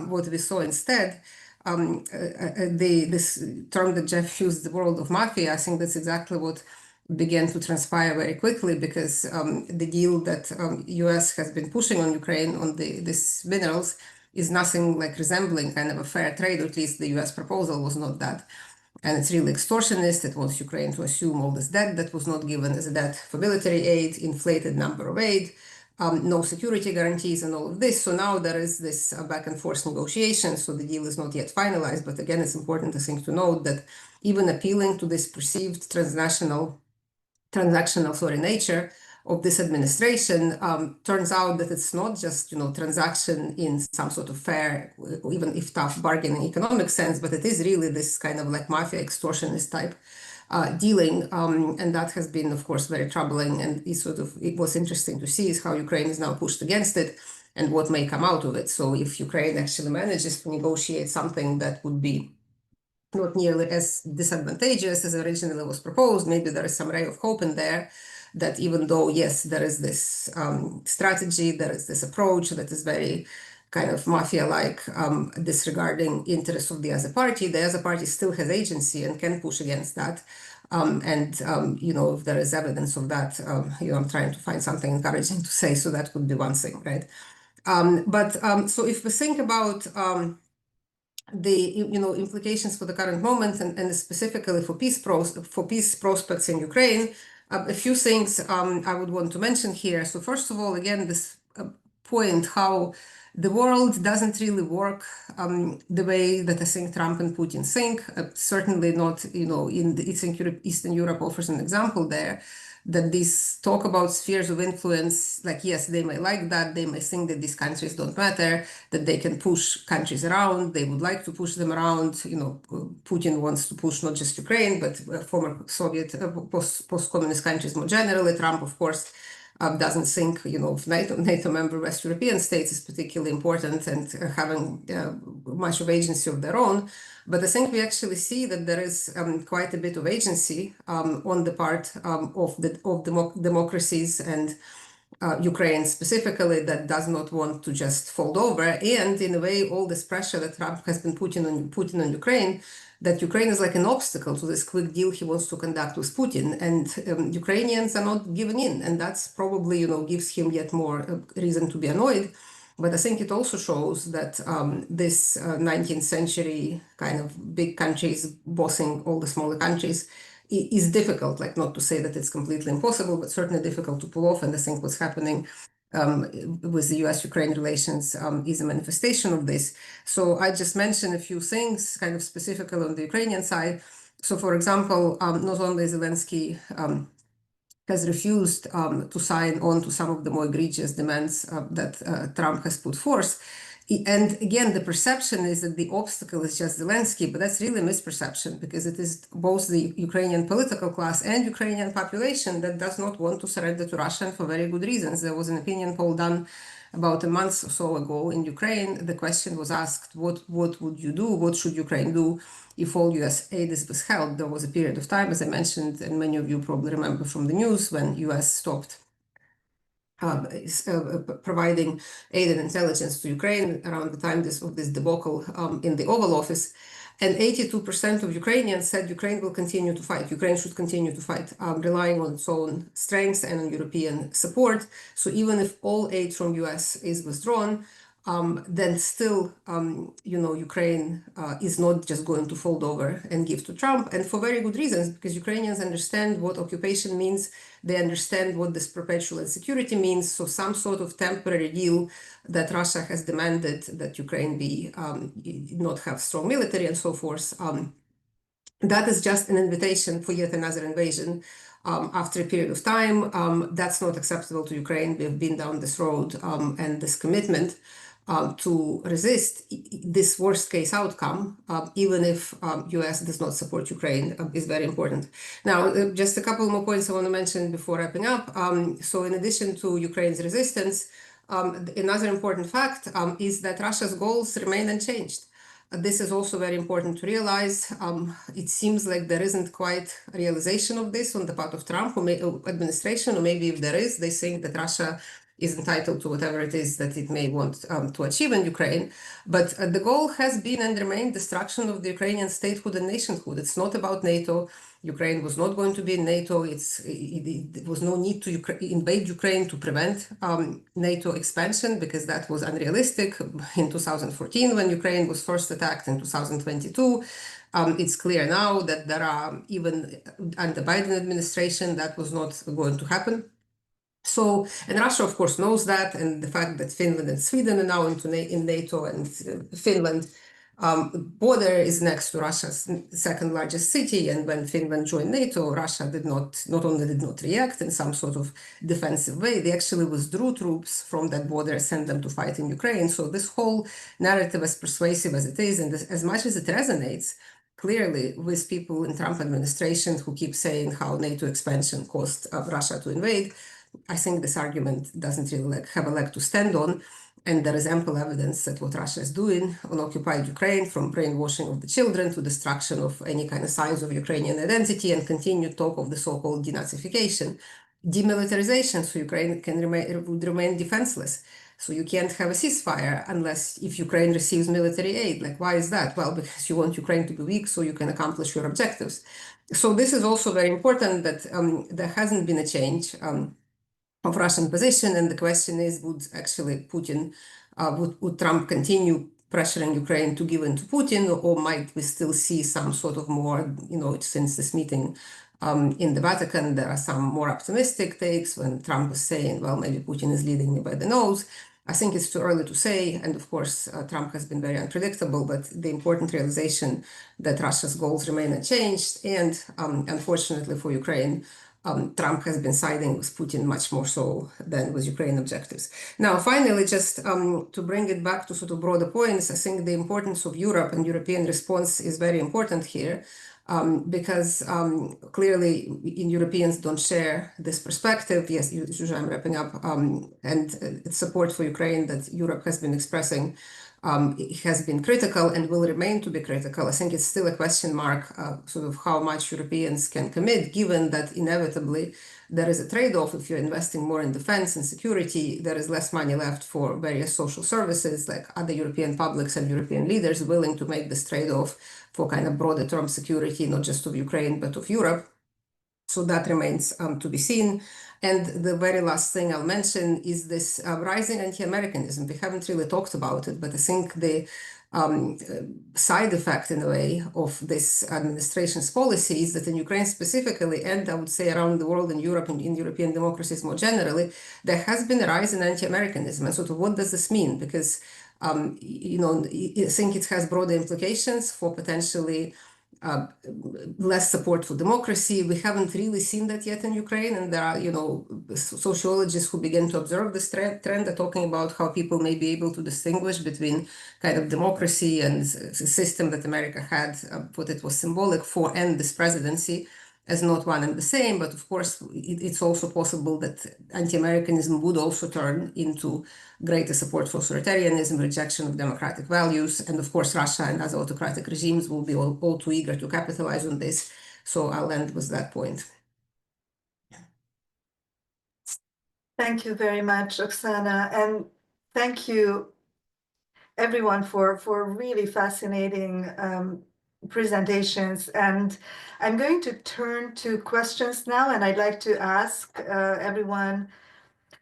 what we saw instead, this term that Jeff used, the world of mafia, I think that's exactly what began to transpire very quickly, because the deal that US has been pushing on Ukraine on this minerals is nothing like resembling kind of a fair trade, or at least the US proposal was not that. And it's really extortionist. It wants Ukraine to assume all this debt that was not given as a debt for military aid, inflated number of aid, no security guarantees and all of this. So now there is this back and forth negotiation. So the deal is not yet finalized. But again, it's important, I think, to note that even appealing to this perceived transactional nature of this administration, turns out that it's not just, transaction in some sort of fair, even if tough bargaining economic sense, but it is really this kind of like mafia extortionist type dealing. And that has been, of course, very troubling. And it was interesting to see is how Ukraine is now pushed against it and what may come out of it. So if Ukraine actually manages to negotiate something that would be not nearly as disadvantageous as originally was proposed, maybe there is some ray of hope in there, that even though, yes, there is this strategy, there is this approach that is very kind of mafia-like, disregarding interests of the other party still has agency and can push against that. If there is evidence of that, I'm trying to find something encouraging to say, so that would be one thing, right? So if we think about the implications for the current moment and specifically for peace prospects in Ukraine, a few things I would want to mention here. So first of all, again, this point how the world doesn't really work the way that I think Trump and Putin think. Certainly not, in the Eastern Europe offers an example there, that this talk about spheres of influence, like, yes, they may like that, they may think that these countries don't matter, that they can push countries around, they would like to push them around. Putin wants to push not just Ukraine, but former Soviet, post-communist countries more generally. Trump, of course, doesn't think, of NATO member West European states is particularly important and having much of agency of their own. But I think we actually see that there is quite a bit of agency on the part of democracies and Ukraine specifically, that does not want to just fold over. And in a way, all this pressure that Trump has been putting on Ukraine, that Ukraine is like an obstacle to this quick deal he wants to conduct with Putin, and Ukrainians are not giving in, and that's probably gives him yet more reason to be annoyed. But I think it also shows that this 19th century kind of big countries bossing all the smaller countries is difficult, like, not to say that it's completely impossible, but certainly difficult to pull off. And I think what's happening with the US-Ukraine relations is a manifestation of this. So I just mentioned a few things kind of specifically on the Ukrainian side. So, for example, not only Zelensky has refused to sign on to some of the more egregious demands that Trump has put forth. And again, the perception is that the obstacle is just Zelensky, but that's really a misperception, because it is both the Ukrainian political class and Ukrainian population that does not want to surrender to Russia, for very good reasons. There was an opinion poll done about a month or so ago in Ukraine. The question was asked, what would you do? What should Ukraine do if all US aid is withheld? There was a period of time, as I mentioned, and many of you probably remember from the news, when US stopped providing aid and intelligence to Ukraine around the time of this debacle in the Oval Office. And 82% of Ukrainians said Ukraine will continue to fight. Ukraine should continue to fight, relying on its own strength and on European support. So even if all aid from US is withdrawn, then still, Ukraine is not just going to fold over and give to Trump, and for very good reasons, because Ukrainians understand what occupation means. They understand what this perpetual insecurity means. So some sort of temporary deal that Russia has demanded, that Ukraine not have strong military and so forth, that is just an invitation for yet another invasion after a period of time. That's not acceptable to Ukraine. We've been down this road, and this commitment to resist this worst case outcome, even if US does not support Ukraine, is very important. Now, just a couple more points I want to mention before wrapping up. So in addition to Ukraine's resistance, another important fact is that Russia's goals remain unchanged. This is also very important to realize. It seems like there isn't quite a realization of this on the part of Trump or administration, or maybe if there is, they think that Russia is entitled to whatever it is that it may want to achieve in Ukraine. But the goal has been and remained destruction of the Ukrainian statehood and nationhood. It's not about NATO. Ukraine was not going to be in NATO. There was no need to invade Ukraine to prevent NATO expansion, because that was unrealistic in 2014 when Ukraine was first attacked, in 2022. It's clear now that there are, even under Biden administration, that was not going to happen. So, and Russia, of course, knows that, and the fact that Finland and Sweden are now in NATO, and Finland border is next to Russia's second largest city, and when Finland joined NATO, Russia not only did not react in some sort of defensive way, they actually withdrew troops from that border, sent them to fight in Ukraine. So this whole narrative, as persuasive as it is, and as much as it resonates clearly with people in Trump administration who keep saying how NATO expansion caused Russia to invade, I think this argument doesn't really have a leg to stand on. And there is ample evidence that what Russia is doing on occupied Ukraine, from brainwashing of the children to destruction of any kind of signs of Ukrainian identity, and continued talk of the so-called denazification, demilitarization, so Ukraine would remain defenseless. So you can't have a ceasefire unless if Ukraine receives military aid. Like, why is that? Well, because you want Ukraine to be weak so you can accomplish your objectives. So this is also very important, that there hasn't been a change of Russian position, and the question is, would actually Putin, would Trump continue pressuring Ukraine to give in to Putin, or might we still see some sort of more, since this meeting in the Vatican, there are some more optimistic takes when Trump is saying, well, maybe Putin is leading me by the nose. I think it's too early to say, and of course, Trump has been very unpredictable, but the important realization that Russia's goals remain unchanged, and unfortunately for Ukraine, Trump has been siding with Putin much more so than with Ukraine objectives. Now, finally, just to bring it back to sort of broader points, I think the importance of Europe and European response is very important here. Because clearly Europeans don't share this perspective. Yes, Zsuzsa, I'm wrapping up, and support for Ukraine that Europe has been expressing has been critical and will remain to be critical. I think it's still a question mark, sort of how much Europeans can commit, given that inevitably there is a trade-off. If you're investing more in defense and security, there is less money left for various social services, like other European publics and European leaders willing to make this trade-off for kind of broader term security, not just of Ukraine, but of Europe. So that remains to be seen. And the very last thing I'll mention is this rising anti-Americanism. We haven't really talked about it, but I think the side effect, in a way, of this administration's policy is that in Ukraine specifically, and I would say around the world, in Europe and in European democracies more generally, there has been a rise in anti-Americanism. And sort of what does this mean? Because you know, I think it has broader implications for potentially less support for democracy. We haven't really seen that yet in Ukraine, and there are, you know, sociologists who begin to observe this trend are talking about how people may be able to distinguish between kind of democracy and the system that America had, what it was symbolic for, and this presidency as not one and the same. But of course, it's also possible that anti-Americanism would also turn into greater support for authoritarianism, rejection of democratic values. And of course, Russia and other autocratic regimes will be all too eager to capitalize on this. So I'll end with that point. Thank you very much, Oksana. And thank you, everyone, for really fascinating presentations. And I'm going to turn to questions now, and I'd like to ask everyone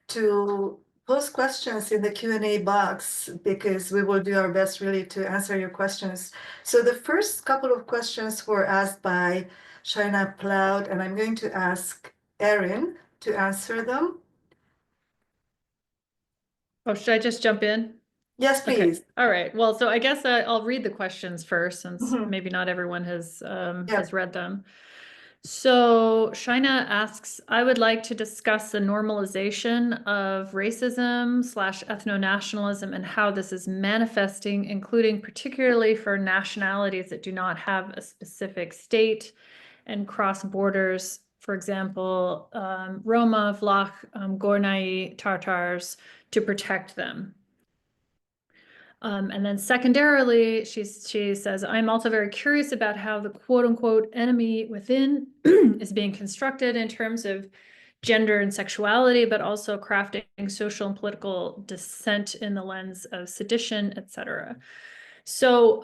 to post questions in the Q&A box, because we will do our best really to answer your questions. So the first couple of questions were asked by Shaina Ploud, and I'm going to ask Erin to answer them. Oh, should I just jump in? Yes, please. Okay. All right. Well, so I guess I'll read the questions first, since maybe not everyone has read them. So Shaina asks, I would like to discuss the normalization of racism / ethno-nationalism and how this is manifesting, including particularly for nationalities that do not have a specific state and cross borders. For example, Roma, Vlach, Gornai Tatars, to protect them. And then secondarily, she says, I'm also very curious about how the quote unquote enemy within is being constructed in terms of gender and sexuality, but also crafting social and political dissent in the lens of sedition, etc. So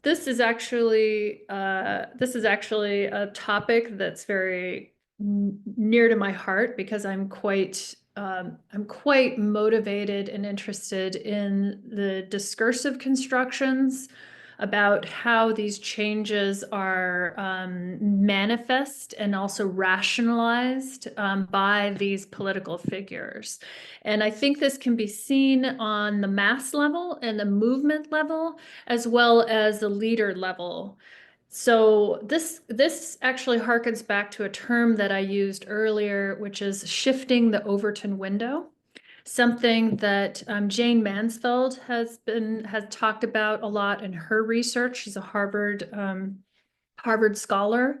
this is actually a topic that's very near to my heart, because I'm quite motivated and interested in the discursive constructions about how these changes are manifest and also rationalized by these political figures. And I think this can be seen on the mass level and the movement level, as well as the leader level. So this actually harkens back to a term that I used earlier, which is shifting the Overton window, something that Jane Mansfeld has talked about a lot in her research. She's a Harvard scholar.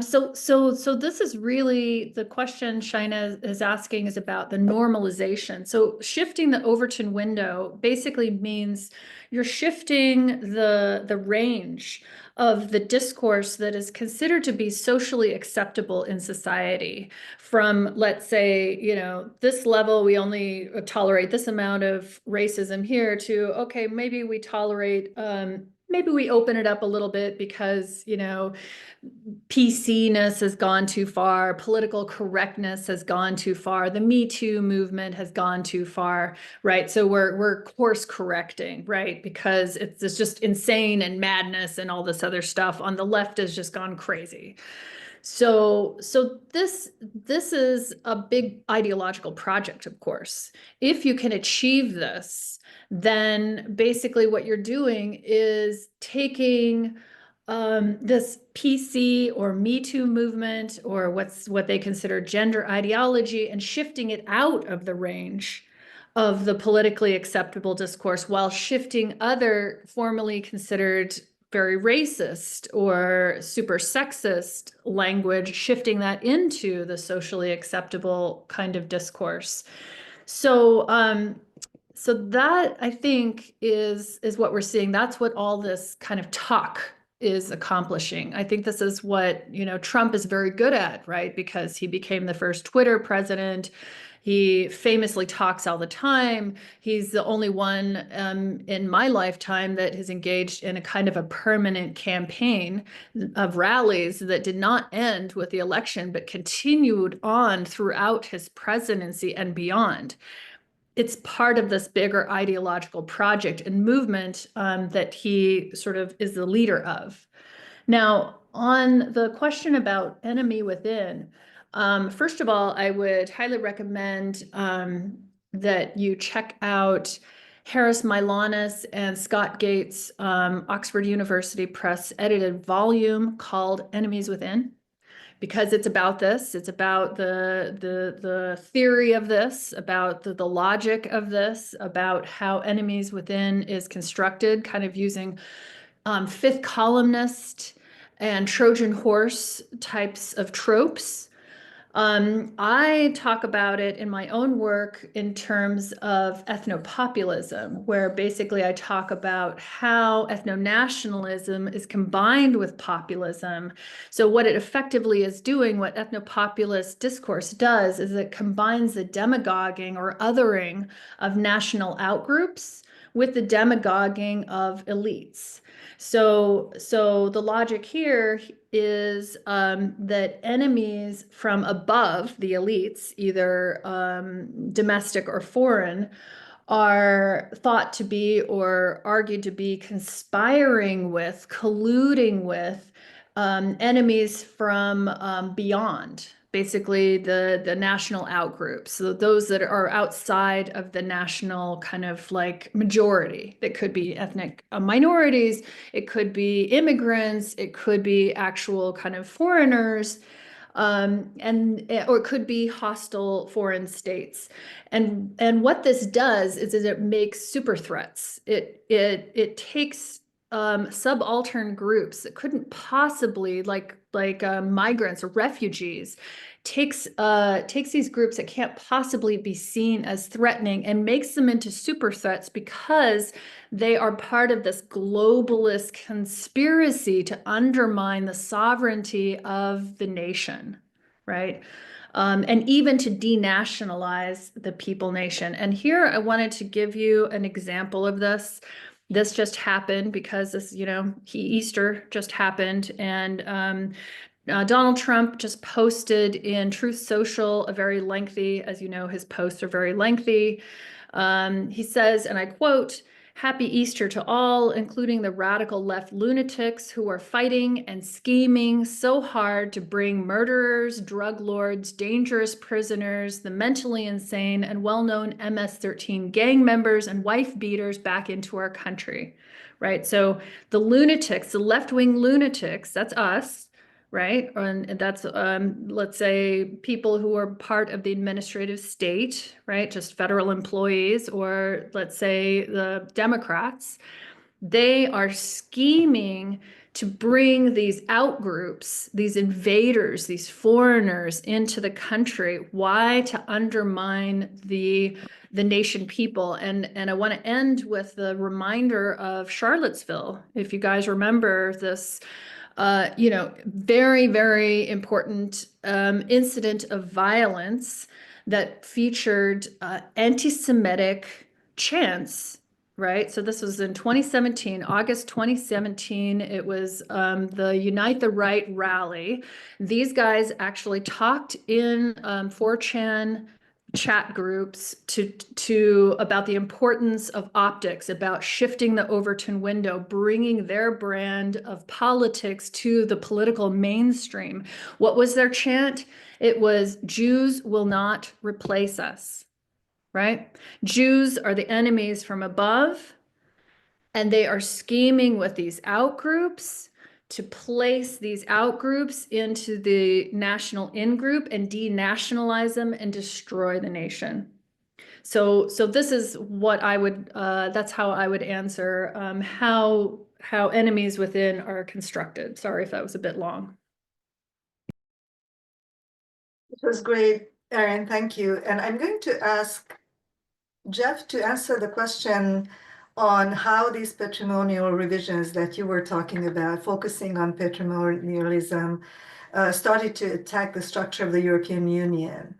So this is really the question Shaina is asking, is about the normalization. So shifting the Overton window basically means you're shifting the range of the discourse that is considered to be socially acceptable in society, from, let's say, you know, this level, we only tolerate this amount of racism here, to, okay, maybe we tolerate, maybe we open it up a little bit because, you know, PC-ness has gone too far, political correctness has gone too far, the Me Too movement has gone too far, right? So we're course correcting, right? Because it's just insane and madness and all this other stuff on the left has just gone crazy. So this is a big ideological project, of course. If you can achieve this, then basically what you're doing is taking this PC or Me Too movement, or what they consider gender ideology, and shifting it out of the range of the politically acceptable discourse, while shifting other formerly considered very racist or super sexist language, shifting that into the socially acceptable kind of discourse. So so that, I think, is what we're seeing. That's what all this kind of talk is accomplishing. I think this is what, Trump is very good at, right? Because he became the first Twitter president. He famously talks all the time. He's the only one in my lifetime that has engaged in a kind of a permanent campaign of rallies that did not end with the election, but continued on throughout his presidency and beyond. It's part of this bigger ideological project and movement that he sort of is the leader of. Now, on the question about enemy within, first of all, I would highly recommend that you check out Harris Milanis and Scott Gates' Oxford University Press edited volume called Enemies Within, because it's about this. It's about the theory of this, about the logic of this, about how enemies within is constructed, kind of using fifth columnist and Trojan horse types of tropes. I talk about it in my own work in terms of ethnopopulism, where basically I talk about how ethno-nationalism is combined with populism. So what it effectively is doing, what ethnopopulist discourse does, is it combines the demagoguing or othering of national outgroups with the demagoguing of elites. So the logic here is that enemies from above, the elites, either domestic or foreign, are thought to be or argued to be conspiring with, colluding with enemies from beyond, basically the national outgroups, so those that are outside of the national kind of like majority. That could be ethnic minorities, it could be immigrants, it could be actual kind of foreigners, or it could be hostile foreign states. And what this does is it makes super threats. It takes subaltern groups that couldn't possibly, like migrants or refugees, takes these groups that can't possibly be seen as threatening and makes them into super threats, because they are part of this globalist conspiracy to undermine the sovereignty of the nation, right? And even to denationalize the people nation. And here I wanted to give you an example of this. This just happened because this, Easter just happened, and Donald Trump just posted in Truth Social a very lengthy, as you know, his posts are very lengthy. He says, and I quote, "Happy Easter to all, including the radical left lunatics who are fighting and scheming so hard to bring murderers, drug lords, dangerous prisoners, the mentally insane, and well-known MS-13 gang members and wife beaters back into our country." Right? So the lunatics, the left-wing lunatics, that's us, right? And that's, let's say, people who are part of the administrative state, right? Just federal employees, or let's say the Democrats. They are scheming to bring these outgroups, these invaders, these foreigners into the country. Why? To undermine the nation people. And I want to end with the reminder of Charlottesville. If you guys remember this, very, very important incident of violence that featured anti-Semitic chants, right? So this was in 2017, August 2017. It was the Unite the Right rally. These guys actually talked in 4chan chat groups to about the importance of optics, about shifting the Overton window, bringing their brand of politics to the political mainstream. What was their chant? It was, Jews will not replace us, right? Jews are the enemies from above, and they are scheming with these outgroups to place these outgroups into the national in-group and denationalize them and destroy the nation. So this is what I would, that's how I would answer how enemies within are constructed. Sorry if that was a bit long. It was great, Erin, thank you. And I'm going to ask Jeff to answer the question on how these patrimonial revisions that you were talking about, focusing on patrimonialism, started to attack the structure of the European Union.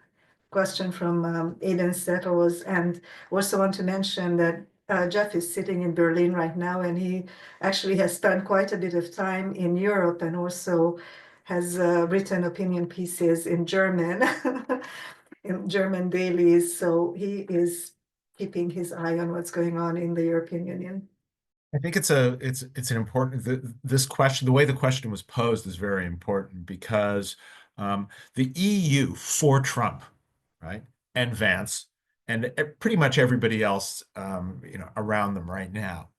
Question from Aiden Settles, and also want to mention that Jeff is sitting in Berlin right now, and he actually has spent quite a bit of time in Europe and also has written opinion pieces in German, in German dailies. So he is keeping his eye on what's going on in the European Union. I think it's an important, this question, the way the question was posed is very important because the EU for Trump, right, and Vance, and pretty much everybody else, around them right now,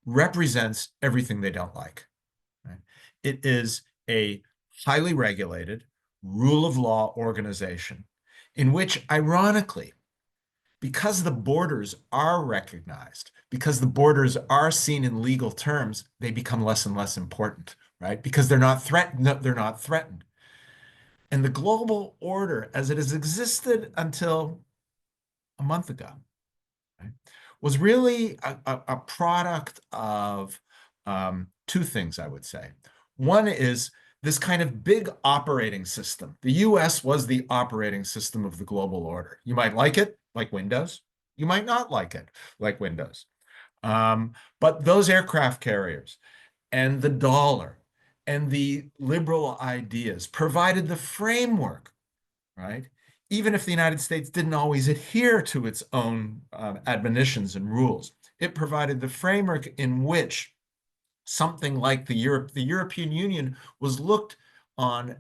represents everything they don't like. Right? It is a highly regulated, rule of law organization in which, ironically, because the borders are recognized, because the borders are seen in legal terms, they become less and less important, right? Because they're not threatened. No, they're not threatened. And the global order, as it has existed until a month ago, right, was really a product of two things, I would say. One is this kind of big operating system. The US was the operating system of the global order. You might like it, like Windows. You might not like it, like Windows. But those aircraft carriers and the dollar and the liberal ideas provided the framework, right? Even if the United States didn't always adhere to its own admonitions and rules, it provided the framework in which something like the European Union was looked on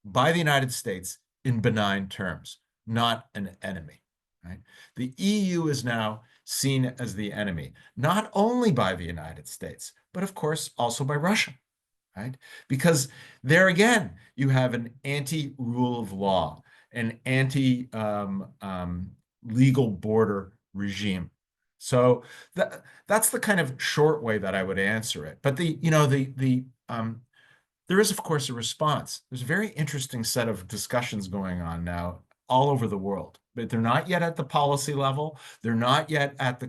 by the United States in benign terms, not an enemy. Right? The EU is now seen as the enemy, not only by the United States, but of course also by Russia. Right? Because there again, you have an anti-rule of law, an anti-legal border regime. So that's the kind of short way that I would answer it. But there is, of course, a response. There's a very interesting set of discussions going on now all over the world, but they're not yet at the policy level. They're not yet at the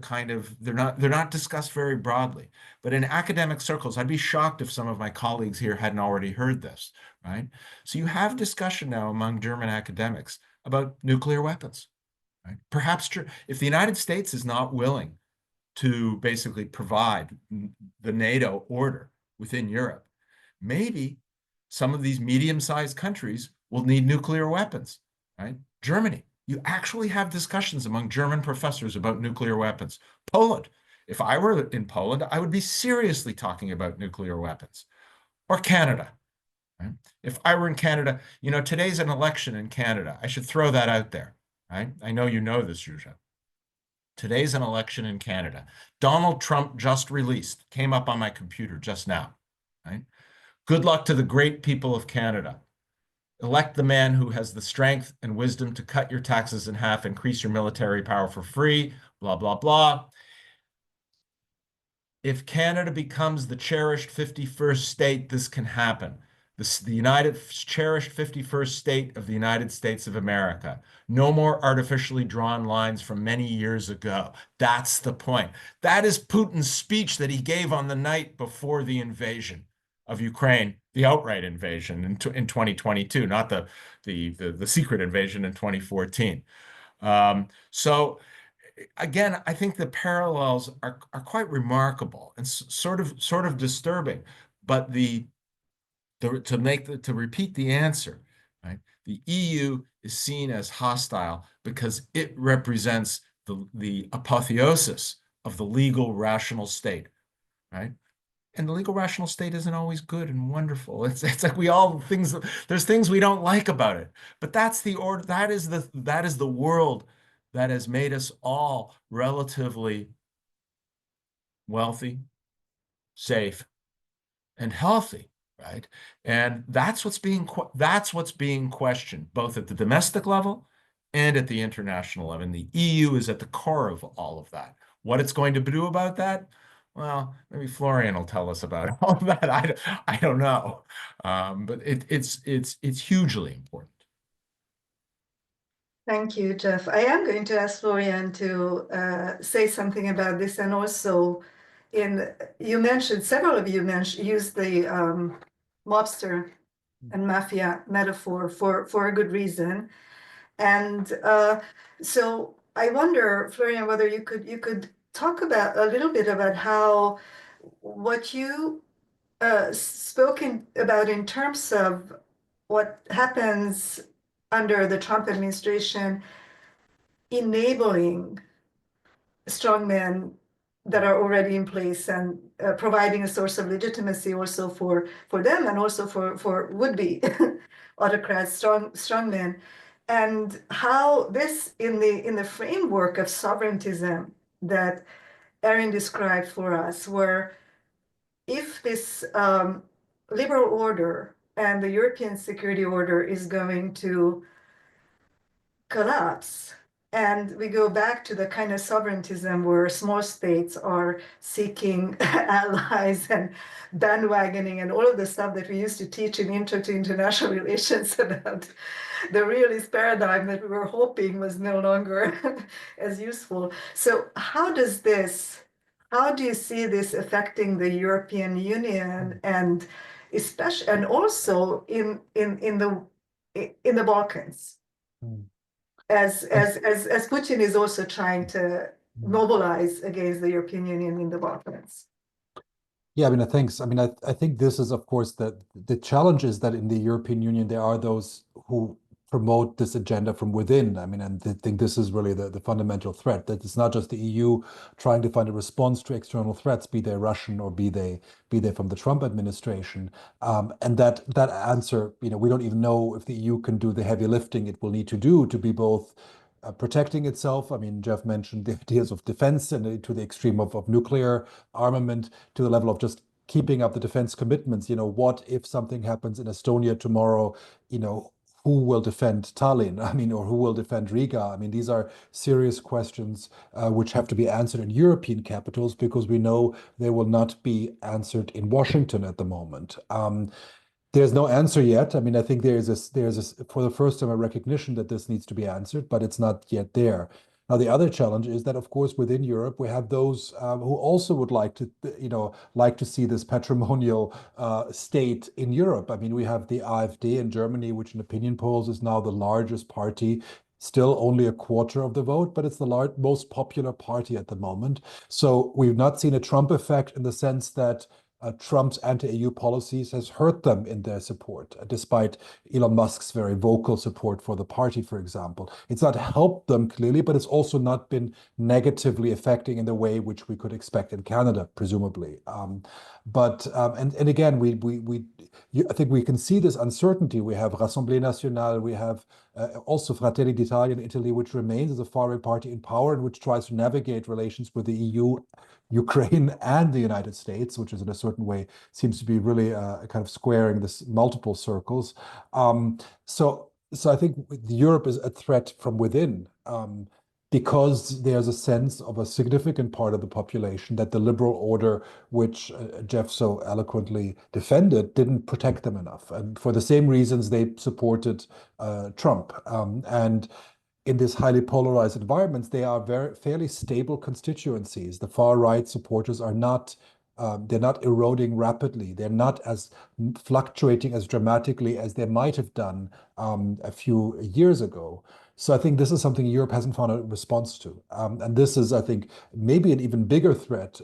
they're not discussed very broadly. But in academic circles, I'd be shocked if some of my colleagues here hadn't already heard this, right? So you have discussion now among German academics about nuclear weapons. Right? Perhaps if the United States is not willing to basically provide the NATO order within Europe, maybe some of these medium-sized countries will need nuclear weapons, right? Germany, you actually have discussions among German professors about nuclear weapons. Poland, if I were in Poland, I would be seriously talking about nuclear weapons. Or Canada. Right? If I were in Canada, today's an election in Canada. I should throw that out there. Right? I know you know this, Zsuzsa. Today's an election in Canada. Donald Trump just released, came up on my computer just now. Right? Good luck to the great people of Canada. Elect the man who has the strength and wisdom to cut your taxes in half, increase your military power for free, blah, blah, blah. If Canada becomes the cherished 51st state, this can happen. The cherished 51st state of the United States of America. No more artificially drawn lines from many years ago. That's the point. That is Putin's speech that he gave on the night before the invasion of Ukraine, the outright invasion in 2022, not the secret invasion in 2014. So again, I think the parallels are quite remarkable and sort of disturbing, but to repeat the answer, right? The EU is seen as hostile because it represents the apotheosis of the legal rational state, right? And the legal rational state isn't always good and wonderful. It's like there's things we don't like about it. But that's the order, that is the world that has made us all relatively wealthy, safe, and healthy, right? And that's what's being questioned, both at the domestic level and at the international level. And the EU is at the core of all of that. What it's going to do about that? Well, maybe Florian will tell us about all of that. I don't know, but it's hugely important. Thank you, Jeff. I am going to ask Florian to say something about this, and also, several of you used the mobster and mafia metaphor for a good reason, and so I wonder, Florian, whether you could talk about a little bit about how what you spoken about in terms of what happens under the Trump administration, enabling strongmen that are already in place and providing a source of legitimacy also for them and also for would-be autocrats, strongmen, and how this in the framework of sovereigntism that Erin described for us, where if this liberal order and the European security order is going to collapse, and we go back to the kind of sovereigntism where small states are seeking allies and bandwagoning and all of the stuff that we used to teach in Intro to International Relations about the realist paradigm that we were hoping was no longer as useful. So how do you see this affecting the European Union, and especially, and also in the Balkans? As Putin is also trying to mobilize against the European Union in the Balkans. Yeah, I mean, thanks. I mean, I think this is, of course, the challenge is that in the European Union, there are those who promote this agenda from within. I mean, and I think this is really the fundamental threat, that it's not just the EU trying to find a response to external threats, be they Russian or be they from the Trump administration. And that answer, we don't even know if the EU can do the heavy lifting it will need to do to be both protecting itself. I mean, Jeff mentioned the ideas of defense and to the extreme of nuclear armament, to the level of just keeping up the defense commitments. What if something happens in Estonia tomorrow? Who will defend Tallinn? I mean, or who will defend Riga? I mean, these are serious questions which have to be answered in European capitals, because we know they will not be answered in Washington at the moment. There's no answer yet. I mean, I think there's for the first time a recognition that this needs to be answered, but it's not yet there. Now, the other challenge is that, of course, within Europe, we have those who also would like to see this patrimonial state in Europe. I mean, we have the AfD in Germany, which in opinion polls is now the largest party, still only a quarter of the vote, but it's the most popular party at the moment. So we've not seen a Trump effect in the sense that Trump's anti-EU policies has hurt them in their support, despite Elon Musk's very vocal support for the party, for example. It's not helped them clearly, but it's also not been negatively affecting in the way which we could expect in Canada, presumably. And again, I think we can see this uncertainty. We have Rassemblement National, we have also Fratelli d'Italia in Italy, which remains as a far-right party in power and which tries to navigate relations with the EU, Ukraine, and the United States, which is in a certain way seems to be really kind of squaring this multiple circles. So I think Europe is a threat from within, because there's a sense of a significant part of the population that the liberal order, which Jeff so eloquently defended, didn't protect them enough. And for the same reasons they supported Trump. And in this highly polarized environments, they are fairly stable constituencies. The far right supporters are not, they're not eroding rapidly. They're not as fluctuating as dramatically as they might have done a few years ago. So I think this is something Europe hasn't found a response to. And this is, I think, maybe an even bigger threat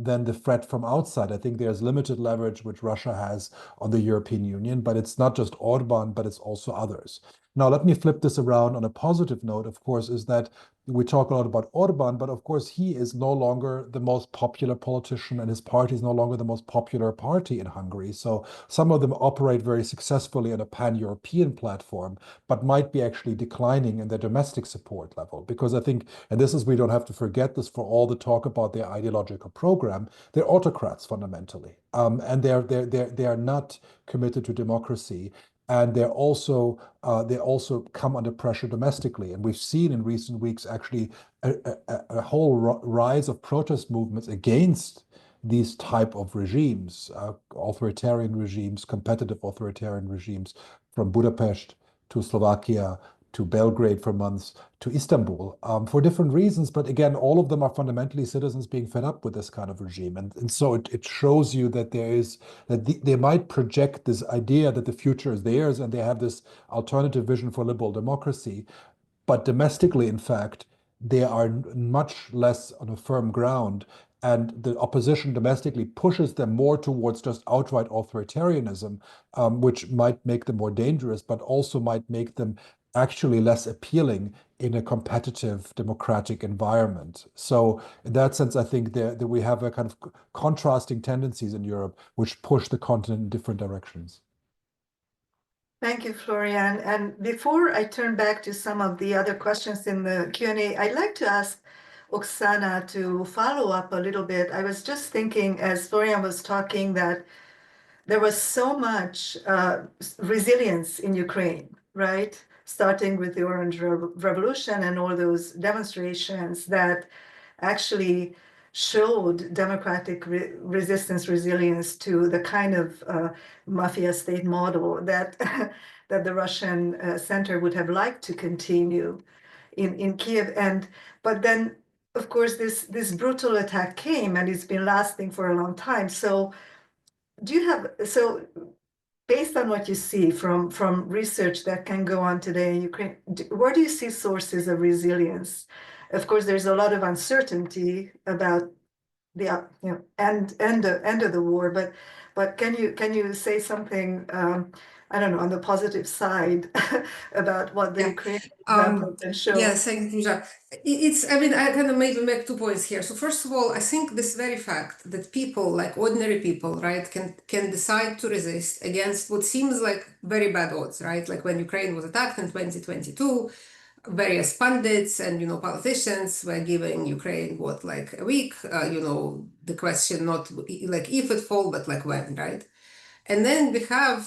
than the threat from outside. I think there's limited leverage which Russia has on the European Union, but it's not just Orban, but it's also others. Now, let me flip this around on a positive note, of course, is that we talk a lot about Orban, but of course, he is no longer the most popular politician and his party is no longer the most popular party in Hungary. So some of them operate very successfully on a pan-European platform, but might be actually declining in their domestic support level. Because I think, and this is, we don't have to forget this for all the talk about their ideological program, they're autocrats fundamentally. And they are not committed to democracy. And they also come under pressure domestically. And we've seen in recent weeks actually a whole rise of protest movements against these type of regimes, authoritarian regimes, competitive authoritarian regimes, from Budapest to Slovakia to Belgrade for months, to Istanbul, for different reasons. But again, all of them are fundamentally citizens being fed up with this kind of regime. And so it shows you that they might project this idea that the future is theirs and they have this alternative vision for liberal democracy. But domestically, in fact, they are much less on a firm ground. And the opposition domestically pushes them more towards just outright authoritarianism, which might make them more dangerous, but also might make them actually less appealing in a competitive democratic environment. So in that sense, I think that we have a kind of contrasting tendencies in Europe which push the continent in different directions. Thank you, Florian. And before I turn back to some of the other questions in the Q&A, I'd like to ask Oxana to follow up a little bit. I was just thinking as Florian was talking that there was so much resilience in Ukraine, right? Starting with the Orange Revolution and all those demonstrations that actually showed democratic resistance, resilience to the kind of mafia state model that that the Russian center would have liked to continue in Kiev. But then, of course, this brutal attack came, and it's been lasting for a long time. So, based on what you see from research that can go on today in Ukraine, where do you see sources of resilience? Of course, there's a lot of uncertainty about the end of the war, but can you say something I don't know, on the positive side about what the Ukrainian example can show? Yes, thank you, Zsuzsa. I mean, I kind of maybe make 2 points here. So first of all, I think this very fact that people, like ordinary people, right, can decide to resist against what seems like very bad odds, right? Like when Ukraine was attacked in 2022, various pundits and, politicians were giving Ukraine like a week, the question not like if it fall, but like when, right? And then we have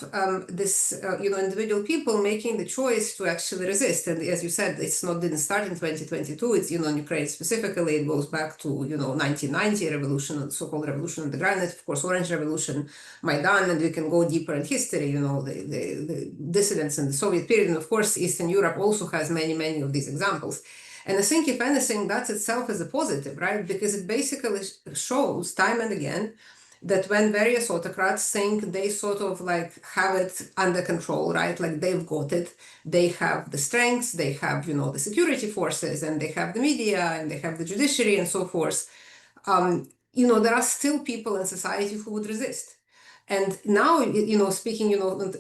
this, individual people making the choice to actually resist. And as you said, didn't start in 2022. It's, in Ukraine specifically, it goes back to, 1990 revolution, so-called revolution on the granite, of course, Orange Revolution, Maidan, and we can go deeper in history, the dissidents in the Soviet period. And of course, Eastern Europe also has many, many of these examples. And I think, if anything, that itself is a positive, right? Because it basically shows time and again that when various autocrats think they sort of like have it under control, right? Like they've got it, they have the strengths, they have, the security forces, and they have the media, and they have the judiciary and so forth. There are still people in society who would resist. And now, speaking,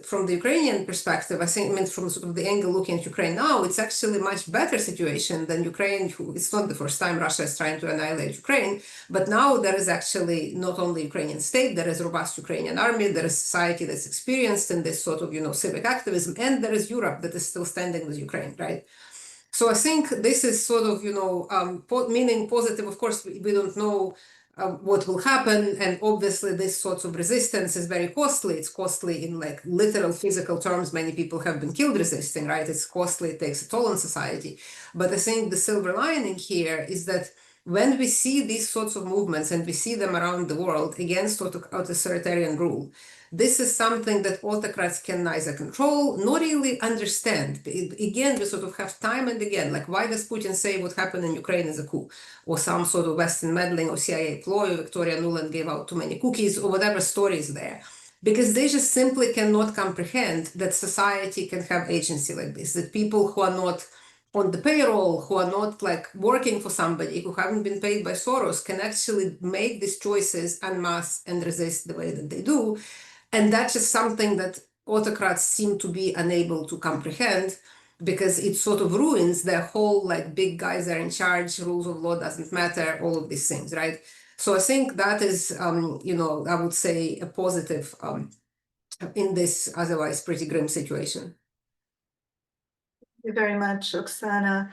from the Ukrainian perspective, I think, from sort of the angle looking at Ukraine now, it's actually a much better situation than Ukraine. It's not the first time Russia is trying to annihilate Ukraine, but now there is actually not only Ukrainian state, there is robust Ukrainian army, there is society that's experienced in this sort of, civic activism, and there is Europe that is still standing with Ukraine, right? So I think this is sort of, meaning positive. Of course, we don't know what will happen, and obviously this sort of resistance is very costly. It's costly in like literal physical terms. Many people have been killed resisting, right? It's costly, it takes a toll on society. But I think the silver lining here is that when we see these sorts of movements, and we see them around the world against authoritarian rule, this is something that autocrats can neither control nor really understand. Again, we sort of have time and again, like, why does Putin say what happened in Ukraine is a coup, or some sort of Western meddling, or CIA ploy, or Victoria Nuland gave out too many cookies, or whatever story is there? Because they just simply cannot comprehend that society can have agency like this, that people who are not on the payroll, who are not like working for somebody, who haven't been paid by Soros, can actually make these choices en masse and resist the way that they do. And that's just something that autocrats seem to be unable to comprehend, because it sort of ruins their whole, like, big guys are in charge, rules of law doesn't matter, all of these things, right? So I think that is, you know, I would say a positive in this otherwise pretty grim situation. Thank you very much, Oksana.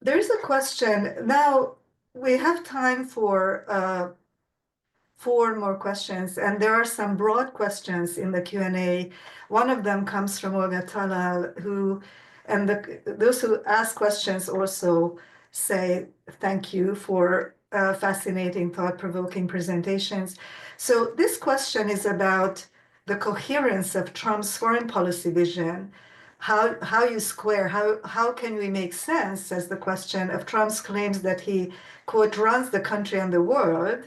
There's a question. Now, we have time for 4 more questions, and there are some broad questions in the Q&A. One of them comes from Olga Talal, who, and those who ask questions also say thank you for fascinating, thought-provoking presentations. So this question is about the coherence of Trump's foreign policy vision. How you square, how can we make sense, as the question, of Trump's claims that he, quote, runs the country and the world,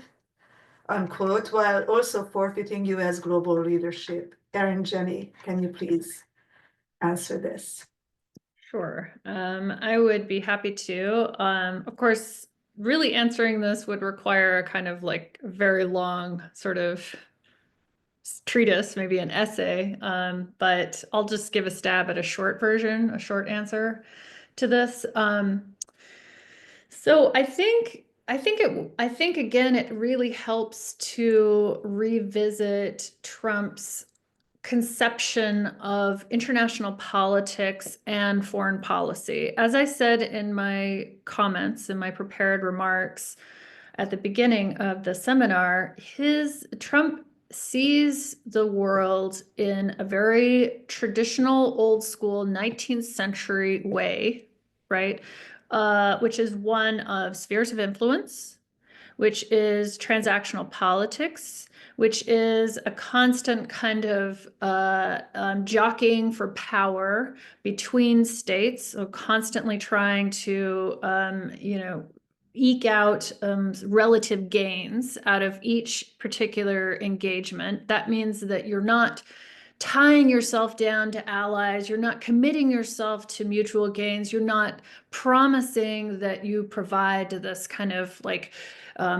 unquote, while also forfeiting US global leadership? Erin Jenne, can you please answer this? Sure. I would be happy to. Of course, really answering this would require a kind of like very long sort of treatise, maybe an essay, but I'll just give a stab at a short version, a short answer to this. So I think again, it really helps to revisit Trump's conception of international politics and foreign policy. As I said in my comments, in my prepared remarks at the beginning of the seminar, Trump sees the world in a very traditional, old school 19th century way, right? Which is one of spheres of influence, which is transactional politics, which is a constant kind of jockeying for power between states, so constantly trying to, eke out relative gains out of each particular engagement. That means that you're not tying yourself down to allies, you're not committing yourself to mutual gains, you're not promising that you provide this kind of like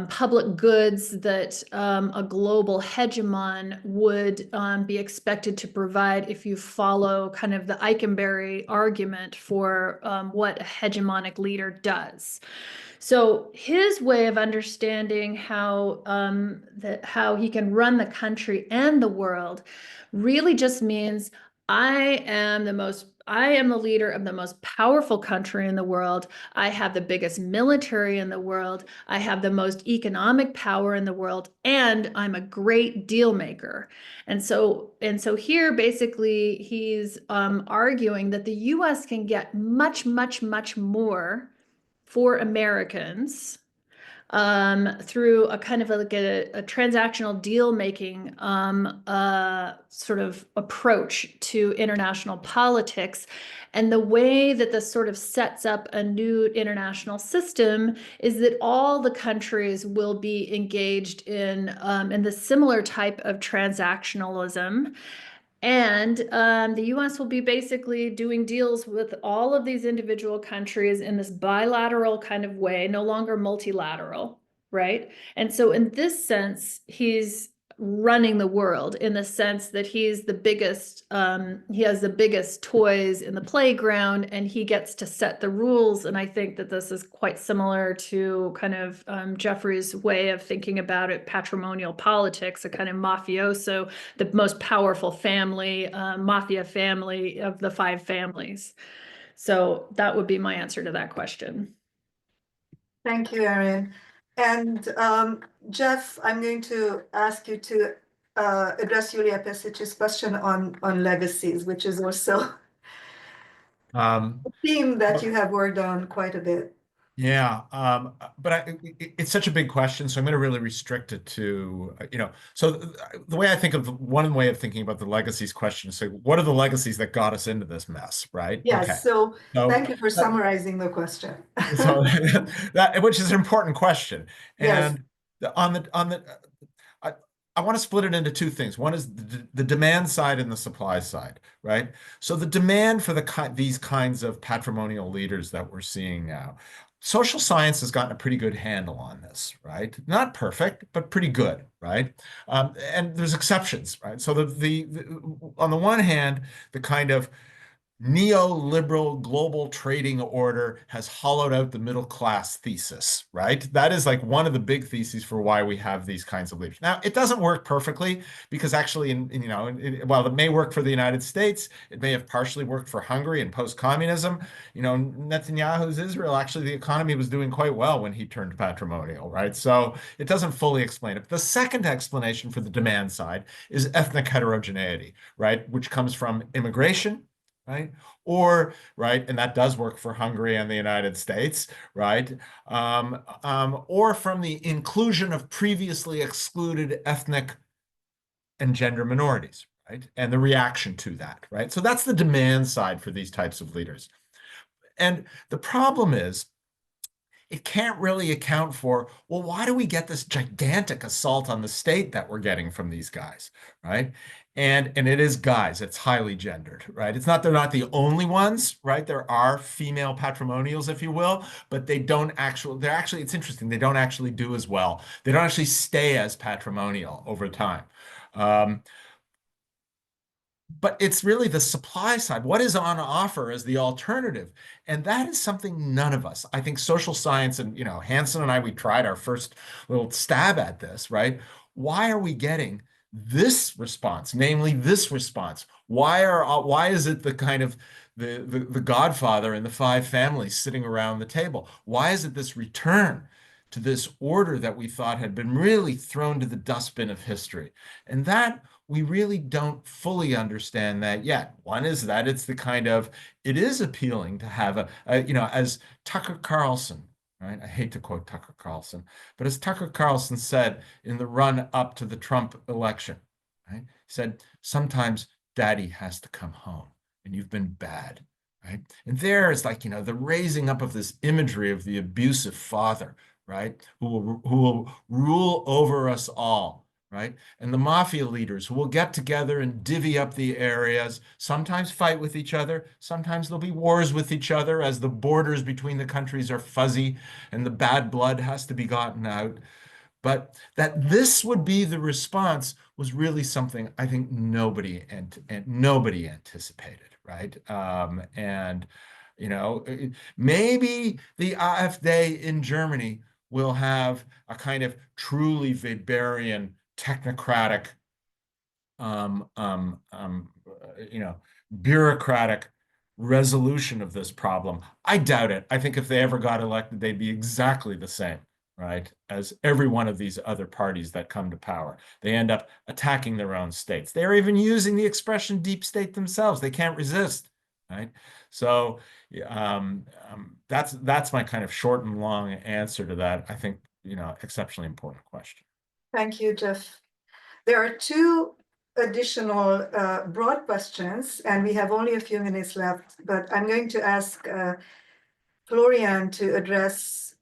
public goods that a global hegemon would be expected to provide if you follow kind of the Eikenberry argument for what a hegemonic leader does. So his way of understanding how he can run the country and the world really just means I am the leader of the most powerful country in the world. I have the biggest military in the world. I have the most economic power in the world, and I'm a great deal maker. And so here basically he's arguing that the US can get much, much, much more for Americans through a kind of like a transactional deal making sort of approach to international politics. And the way that this sort of sets up a new international system is that all the countries will be engaged in the similar type of transactionalism. And the US will be basically doing deals with all of these individual countries in this bilateral kind of way, no longer multilateral, right? And so in this sense, he's running the world in the sense that he's the biggest, he has the biggest toys in the playground and he gets to set the rules. And I think that this is quite similar to kind of Jeffrey's way of thinking about it, patrimonial politics, a kind of mafioso, the most powerful family, mafia family of the 5 families. So that would be my answer to that question. Thank you, Erin. And Jeff, I'm going to ask you to address Yulia Pesic's question on legacies, which is also a theme that you have worked on quite a bit. Yeah, but it's such a big question, so I'm going to really restrict it to, so the way I think of one way of thinking about the legacies question is, so what are the legacies that got us into this mess, right? Yes, okay. So thank you for summarizing the question. So which is an important question. And yes. I want to split it into 2 things. One is the demand side and the supply side, right? So the demand for these kinds of patrimonial leaders that we're seeing now social science has gotten a pretty good handle on this, right? Not perfect, but pretty good, right? And there's exceptions, right? So on the one hand, the kind of neoliberal global trading order has hollowed out the middle class thesis, right? That is like one of the big theses for why we have these kinds of leaders. Now, it doesn't work perfectly because actually, while it may work for the United States, it may have partially worked for Hungary and post-communism. Netanyahu's Israel, actually, the economy was doing quite well when he turned patrimonial, right? So it doesn't fully explain it. But the second explanation for the demand side is ethnic heterogeneity, right? Which comes from immigration, right? And that does work for Hungary and the United States, right? Or from the inclusion of previously excluded ethnic and gender minorities, right? And the reaction to that, right? So that's the demand side for these types of leaders. And the problem is, it can't really account for, well, why do we get this gigantic assault on the state that we're getting from these guys, right? And it is guys, it's highly gendered, right? They're not the only ones, right? There are female patrimonials, if you will, but it's interesting, they don't actually do as well. They don't actually stay as patrimonial over time. But it's really the supply side. What is on offer as the alternative? And that is something none of us, I think social science and, Hansen and I, we tried our first little stab at this, right? Why are we getting this response, namely this response? Why is it the kind of the Godfather and the five families sitting around the table? Why is it this return to this order that we thought had been really thrown to the dustbin of history? And that we really don't fully understand that yet. One is that it is appealing to have as Tucker Carlson, right? I hate to quote Tucker Carlson, but as Tucker Carlson said in the run up to the Trump election, right? He said, sometimes daddy has to come home and you've been bad, right? And there is the raising up of this imagery of the abusive father, right? Who will rule over us all, right? And the mafia leaders who will get together and divvy up the areas, sometimes fight with each other, sometimes there'll be wars with each other as the borders between the countries are fuzzy and the bad blood has to be gotten out. But that this would be the response was really something I think nobody anticipated, right? Maybe the AfD in Germany will have a kind of truly Weberian technocratic, bureaucratic resolution of this problem. I doubt it. I think if they ever got elected, they'd be exactly the same, right, as every one of these other parties that come to power. They end up attacking their own states. They're even using the expression deep state themselves. They can't resist, right? So that's my kind of short and long answer to that. I think, exceptionally important question. Thank you, Jeff. There are two additional broad questions, and we have only a few minutes left, but I'm going to ask Florian to address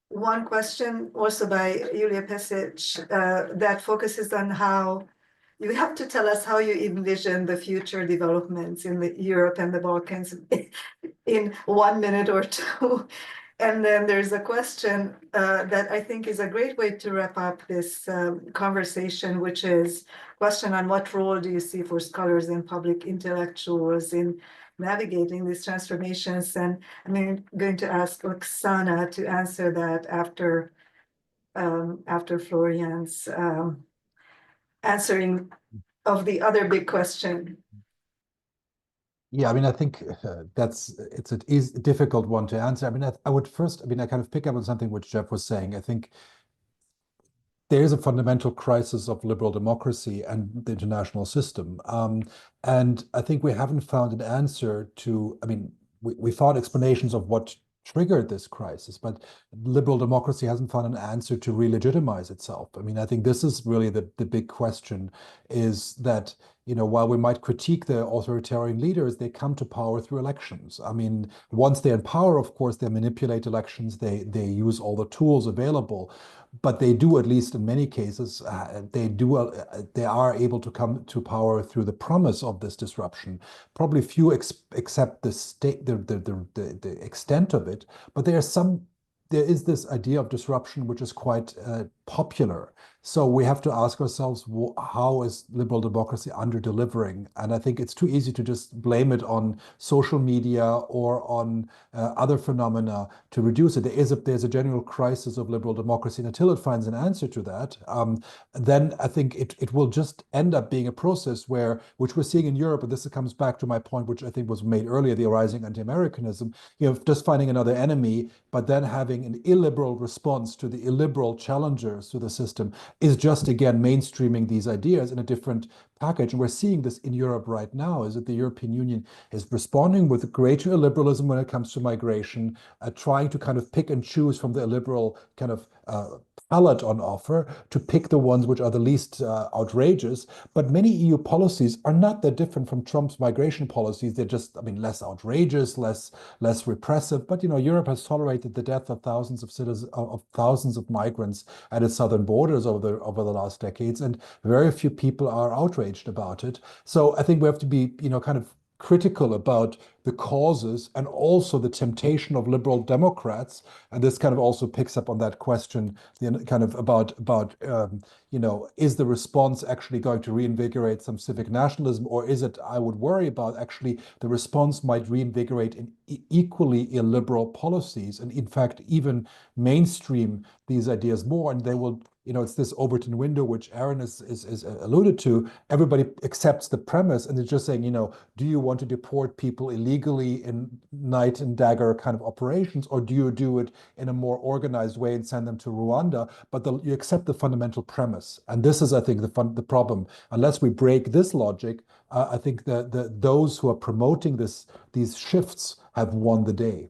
one question also by Julia Pesic that focuses on how you have to tell us how you envision the future developments in Europe and the Balkans in 1 minute or two. And then there's a question that I think is a great way to wrap up this conversation, which is a question on what role do you see for scholars and public intellectuals in navigating these transformations? And I'm going to ask Oxana to answer that after Florian's answering of the other big question. Yeah, I think it's a difficult one to answer. I would first, I kind of pick up on something which Jeff was saying. I think there is a fundamental crisis of liberal democracy and the international system. And I think we haven't found an answer to, we thought explanations of what triggered this crisis, but liberal democracy hasn't found an answer to re-legitimize itself. I think this is really the big question, is that, while we might critique the authoritarian leaders, they come to power through elections. Once they're in power, of course, they manipulate elections, they use all the tools available, but they do, at least in many cases, they are able to come to power through the promise of this disruption. Probably few accept the extent of it, but there are some there is this idea of disruption which is quite popular. So we have to ask ourselves, how is liberal democracy under-delivering? And I think it's too easy to just blame it on social media or on other phenomena to reduce it. There's a general crisis of liberal democracy, and until it finds an answer to that, then I think it will just end up being a process which we're seeing in Europe, and this comes back to my point, which I think was made earlier, the arising anti-Americanism, just finding another enemy, but then having an illiberal response to the illiberal challengers to the system is just, again, mainstreaming these ideas in a different package. And we're seeing this in Europe right now, is that the European Union is responding with greater illiberalism when it comes to migration, trying to kind of pick and choose from the illiberal kind of palette on offer to pick the ones which are the least outrageous. But many EU policies are not that different from Trump's migration policies. They're just, less outrageous, less repressive. But Europe has tolerated the death of thousands of citizens, of thousands of migrants at its southern borders over the last decades, and very few people are outraged about it. So I think we have to be, kind of critical about the causes and also the temptation of liberal Democrats. And this kind of also picks up on that question, kind of about is the response actually going to reinvigorate some civic nationalism, or is it, I would worry about, actually the response might reinvigorate in equally illiberal policies, and in fact even mainstream these ideas more, and they will, it's this Overton window which Erin is alluded to. Everybody accepts the premise, and they're just saying, do you want to deport people illegally in night and dagger kind of operations, or do you do it in a more organized way and send them to Rwanda? But you accept the fundamental premise, and this is, I think, the problem. Unless we break this logic, I think that those who are promoting these shifts have won the day.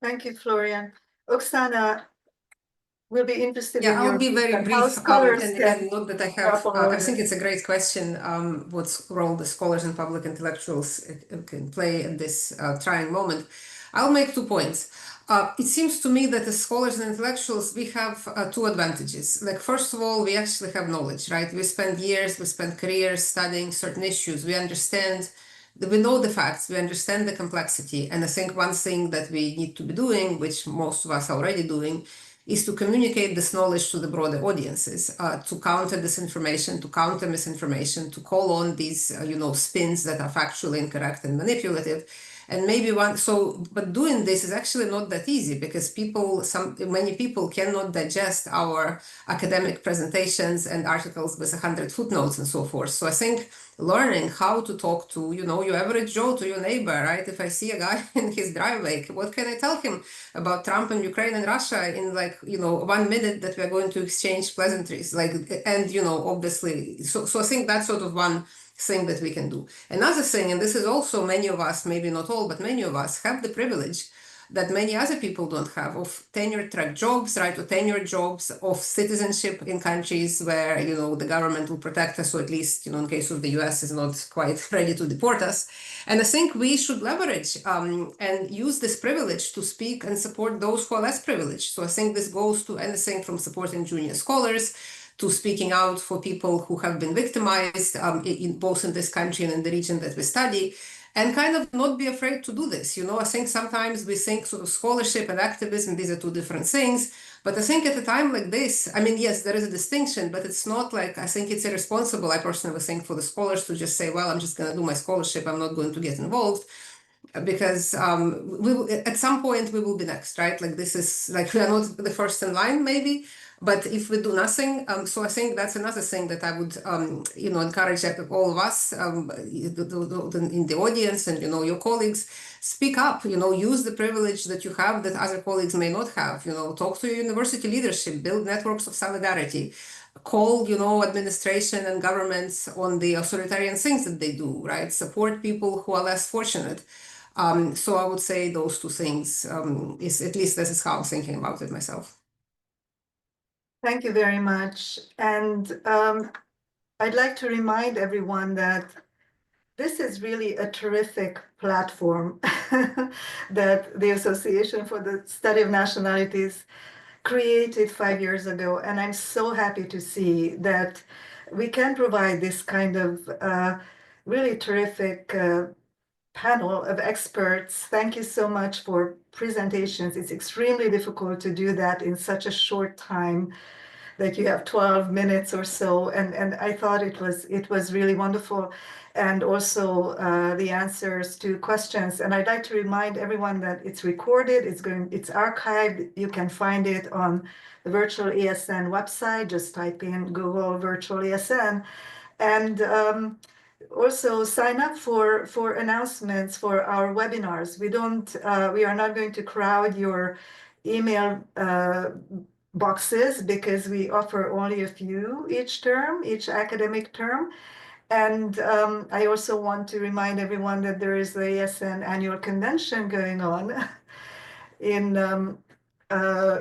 Thank you, Florian. Oksana, we'll be interested in I'll your be very and brief. how scholars And note that I have, I think this. it's a great question. What role the scholars and public intellectuals can play in this trying moment. I'll make 2 points. It seems to me that as scholars and intellectuals, we have 2 advantages. Like, first of all, we actually have knowledge, right? We spend years, we spend careers studying certain issues. We understand, we know the facts, we understand the complexity. And I think one thing that we need to be doing, which most of us are already doing, is to communicate this knowledge to the broader audiences, to counter disinformation, to counter misinformation, to call on these, spins that are factually incorrect and manipulative. And maybe but doing this is actually not that easy, because many people cannot digest our academic presentations and articles with 100 footnotes and so forth. So I think learning how to talk to, your average Joe, to your neighbor, right? If I see a guy in his driveway, what can I tell him about Trump and Ukraine and Russia in 1 minute that we're going to exchange pleasantries? Obviously, so I think that's sort of one thing that we can do. Another thing, and this is also many of us, maybe not all, but many of us have the privilege that many other people don't have, of tenure track jobs, right, or tenure jobs, of citizenship in countries where, the government will protect us, or at least, in case of the US, is not quite ready to deport us. And I think we should leverage and use this privilege to speak and support those who are less privileged. So I think this goes to anything from supporting junior scholars to speaking out for people who have been victimized, both in this country and in the region that we study, and kind of not be afraid to do this. I think sometimes we think sort of scholarship and activism, these are 2 different things. But I think at a time like this, yes, there is a distinction, but it's not like, I think it's irresponsible, I personally think, for the scholars to just say, well, I'm just going to do my scholarship, I'm not going to get involved. Because at some point we will be next, right? This is we are not the first in line, maybe. But if we do nothing, so I think that's another thing that I would, encourage all of us in the audience and, your colleagues, speak up, use the privilege that you have that other colleagues may not have, talk to your university leadership, build networks of solidarity, call, administration and governments on the authoritarian things that they do, right? Support people who are less fortunate. So I would say those 2 things, is at least this is how I'm thinking about it myself. Thank you very much. And I'd like to remind everyone that this is really a terrific platform that the Association for the Study of Nationalities created 5 years ago. And I'm so happy to see that we can provide this kind of really terrific panel of experts. Thank you so much for presentations. It's extremely difficult to do that in such a short time that you have 12 minutes or so. And I thought it was really wonderful. And also the answers to questions. And I'd like to remind everyone that it's recorded, it's archived. You can find it on the Virtual ESN website. Just type in Google Virtual ESN. And also sign up for announcements for our webinars. We are not going to crowd your email boxes because we offer only a few each academic term. And I also want to remind everyone that there is the ESN annual convention going on in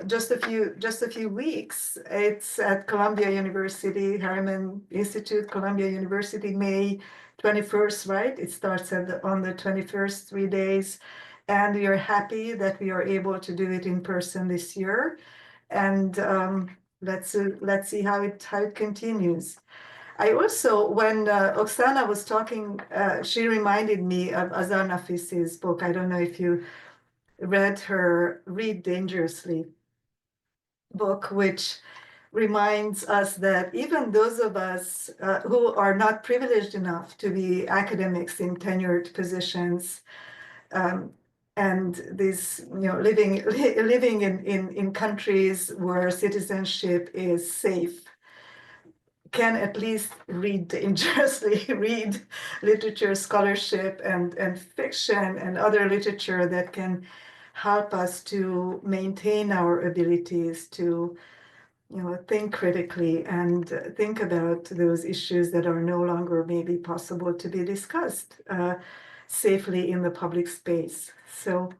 just a few weeks. It's at Columbia University, Harriman Institute, Columbia University, May 21st, right? It starts on the 21st, 3 days. And we are happy that we are able to do it in person this year. And let's see how it continues. I also, when Oksana was talking, she reminded me of Azar Nafis's book. I don't know if you read her Read Dangerously book, which reminds us that even those of us who are not privileged enough to be academics in tenured positions, and this, living in countries where citizenship is safe, can at least read dangerously, read literature, scholarship, and fiction and other literature that can help us to maintain our abilities to, think critically and think about those issues that are no longer maybe possible to be discussed safely in the public space. So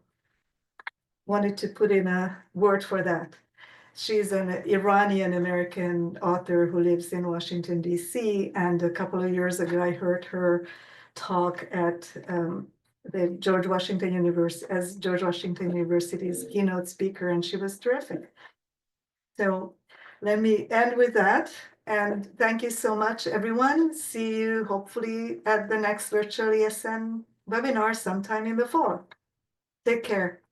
wanted to put in a word for that. She's an Iranian-American author who lives in Washington, D.C. And a couple of years ago, I heard her talk at the George Washington University's keynote speaker, and she was terrific. So let me end with that. And thank you so much, everyone. See you hopefully at the next virtual ESN webinar sometime in the fall. Take care.